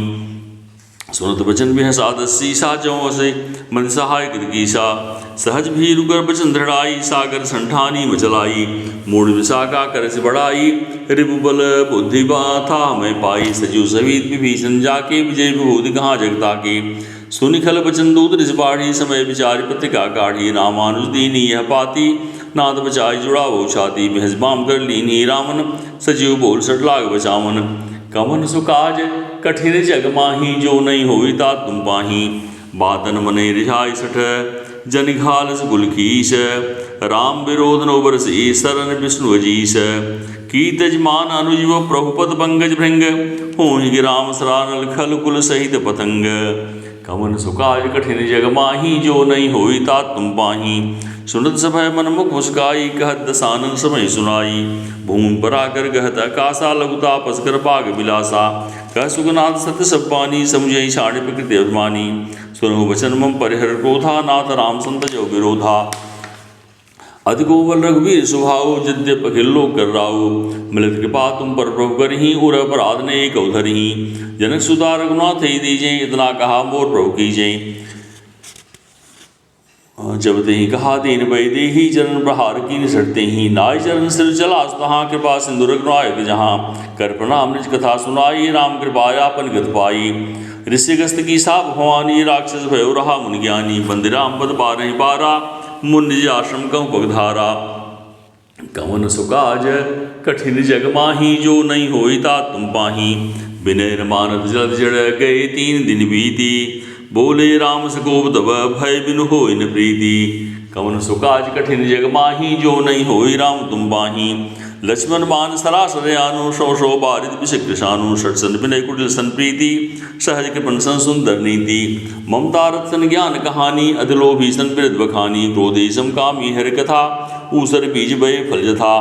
सुनत वचन बिहसा दस्सीसा, जौ से मन सहाय कीसा। सहज भीरु कर बचन दृढ़ाई, सागर संठानी मचलाई। मूढ़ विशाखा कर से बढ़ाई, रिपु बल बुद्धि था हमें पाई। सजीव सहित विभीषण जाके, विजय विभूति कहाँ जगता के। सुनि खल बचन दूत रिस बाढ़ी, समय विचारि पत्रिका काढ़ी। रामानुज दीनी यह पाती, नाद बचाई जुड़ा वो छाती। भैंस बाम कर लीनी रामन, सजीव बोल सट लाग बचावन। कवन सो काज कठिन जग माही, जो नहीं होई तात तुम पाही। बातन मने रिझाई सठ, जन घालस गुलकीश। राम विरोध नो बरसी, सरन विष्णु अजीस। की तजमान अनुजीव प्रभुपद पंकज भृंग, होहि गिराम सरानल खल कुल सहित पतंग। कवन सो काज कठिन जग माही, जो नहीं होई तात तुम पाही। सुनत सभय मन मुख मुस्काई, कहत दसानन समय सुनाई। भूमि पर आकर गहत आकाशा, लघुता पसकर बाग बिलासा। कह सुगनाथ सत्य सब पानी, समुझई छाड़ प्रकृति अभिमानी। सुनहु वचन मम परिहर क्रोधा, नाथ राम संत जो विरोधा। अधिको बल रघुवीर स्वभाव, यद्यप अखिल लोक कर राउ। मिलित कृपा तुम पर प्रभु करही, उर अपराध ने कौ धरही। जनक सुता रघुनाथ ही दीजे, इतना कहा मोर प्रभु कीजे। जब ते कहा दीन भय देहि, चरण प्रहार की निसटते ही। नाय चरण सिर चला तहाँ, कृपा सिंधु रघुनायक जहाँ। कर प्रणाम निज कथा सुनाई, राम कृपा आपन गत पाई। ऋषिगस्त की साप भवानी, राक्षस भयो रहा मुनि ज्ञानी। बंदिराम पद बारहि बारा, मुन निज आश्रम कहूँ पगधारा। कवन सो काज कठिन जग माही, जो नहीं होई तात तुम पाही। विनय न मानत जलद जड़ गए, 3 दिन बीती। बोले राम सकोप तब, भय बिनु होई न प्रीति। कवन सो काज कठिन जग माही, जो नहीं होई राम तुम पाही। लक्ष्मण बाण सरासर आनु, शौ शौ बारित विषक कृशानु। षटसन विनय कुटिल सन प्रीति, सहज कृपण सन सुंदर नीति। ममता रथ सन ज्ञान कहानी, अधलोभी सन बिरद बखानी। क्रोधे सम कामी हर कथा, ऊसर बीज बय फल जथा।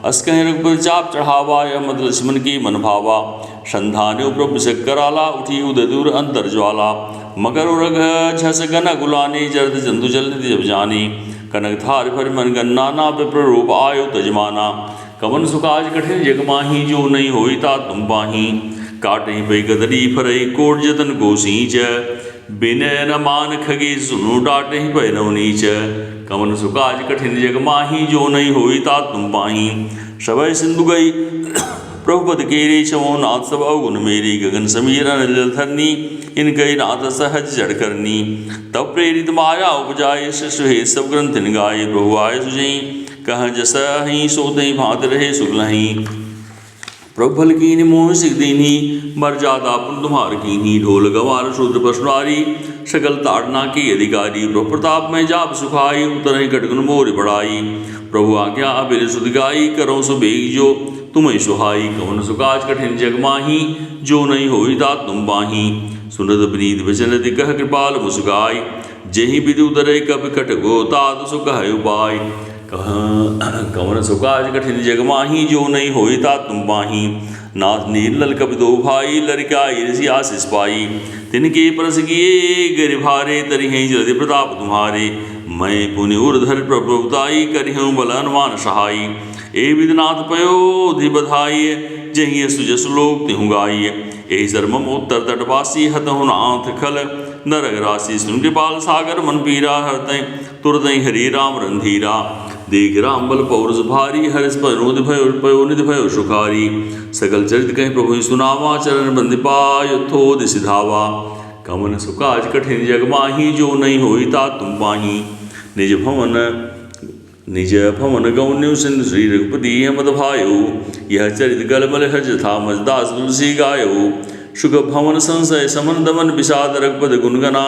अस कह रघुपति चाप चढ़ावा, यह मत लक्ष्मण की मन भावा। संधान्यो प्रभु विषक कराला, उठी उदय दूर अंतर ज्वाला। मकर रघ झस गन गुलाने, जरद जंतु जल निधि जब जानी। कनक धार भर मन गन्नाना, विप्र रूप आयो तजमाना। कवन सो काज कठिन जग माही, जो नहीं होई तात तुम पाही। काटहि पै गदरी फरई, कोट जतन को सींच। बिनय न मान खगे, सुनु डाटहि पै नवनीच। कवन सो काज कठिन जग माही, जो नहीं होई तात तुम पाही। सभय सिंधु गई प्रभुपद केरे, छवो नाथ सब अवगुण मेरी। गगन समीर अनिल धरनी, इनकई नाथ सहज जड़ करनी। तब प्रेरित माया उपजाए, शिशु सब ग्रंथ गाये। प्रभु आय सुझई, कह जस ही सोते भात रहे सुगलही। प्रभु भल कीनी, मोह सिख दीनी। मर्यादा पुन तुम्हार कीनी। ढोल गवार शूद्र पशुनारी, सकल ताड़ना के अधिकारी। प्रभु प्रताप में जाप सुखाई, उतरहि कटगुन मोर बढ़ाई। प्रभु आज्ञा अबिर सुध गाई, करो सो बेग जो तुम्हें सुहाई। कवन सो काज कठिन जग माही, जो नहीं होई तात तुम बाही। सुनत विनीत वचन अति कह, कृपाल मुस्काई। जेहि विधि उतरे कपि खटगो, तात सो कह उपाय। कवन सो काज कठिन जग माही, जो नहीं होई तात तुम बाही। नाथ नील कपि दो भाई, लड़काई ऋषि आशीष पाई। तिनके परस किए गिर भारे, तरिहें जलधि प्रताप तुम्हारे। मैं पुनि उर्धर प्रभुताई, करिहूँ बल हनुमान सहाई। ए विदनाथ पयोधि बधाई, जहि सुजस लोक तिहु गाई। एहि सर्मम उत्तर तटवासी, हतहु नाथ खल नरक राशि। सुन कृपाल सागर मन पीरा, हरतै तुरतै हरि राम रंधीरा। देख राम बल पौरुष भारी, हर्ष पयोनिधि भयो सुखारी। सकल चरित कहीं प्रभु सुनावा, चरण बंदि पाय थोदि सिधावा। कवन सो काज कठिन जग माही, जो नहीं होई तात तुम पाही। निज भवन गौन्यु सिंधु श्री रघुपति मद भायो। यह चरित गलमल हर्ष था, मजदास तुलसी गायो। सुख भवन संशय समन दमन, विषाद रघुपति गुणगना।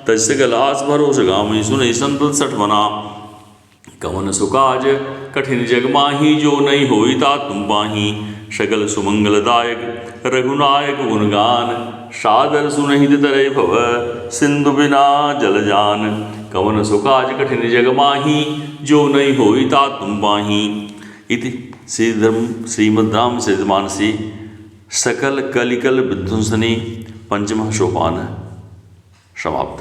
तज सकल आस भरोस गामी, सुनहि संतत सठ मना। कवन सो काज कठिन जग माही, जो नहीं होई तात तुम पाही। सकल सुमंगलदायक रघुनायक गुणगान, सादर सुनहि तरय भव सिंधु बिना जल जान। कवन सो काज कठिन जग माही, जो नहीं होई तात तुम पाही। इति श्रीमद् रामचरितमानसे सकल कलिकल विध्वंसने पंचमः सोपान समाप्त।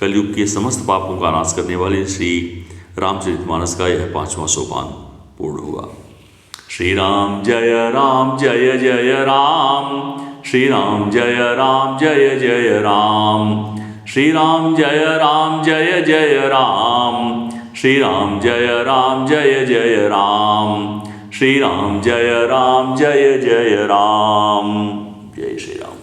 कलयुग के समस्त पापों का नाश करने वाले श्री रामचरितमानस का यह 5वां सोपान पूर्ण हुआ। श्री राम जय जय राम। श्री राम जय जय राम। श्री राम जय जय राम। श्री राम जय जय राम। श्री राम जय जय राम। जय श्री राम।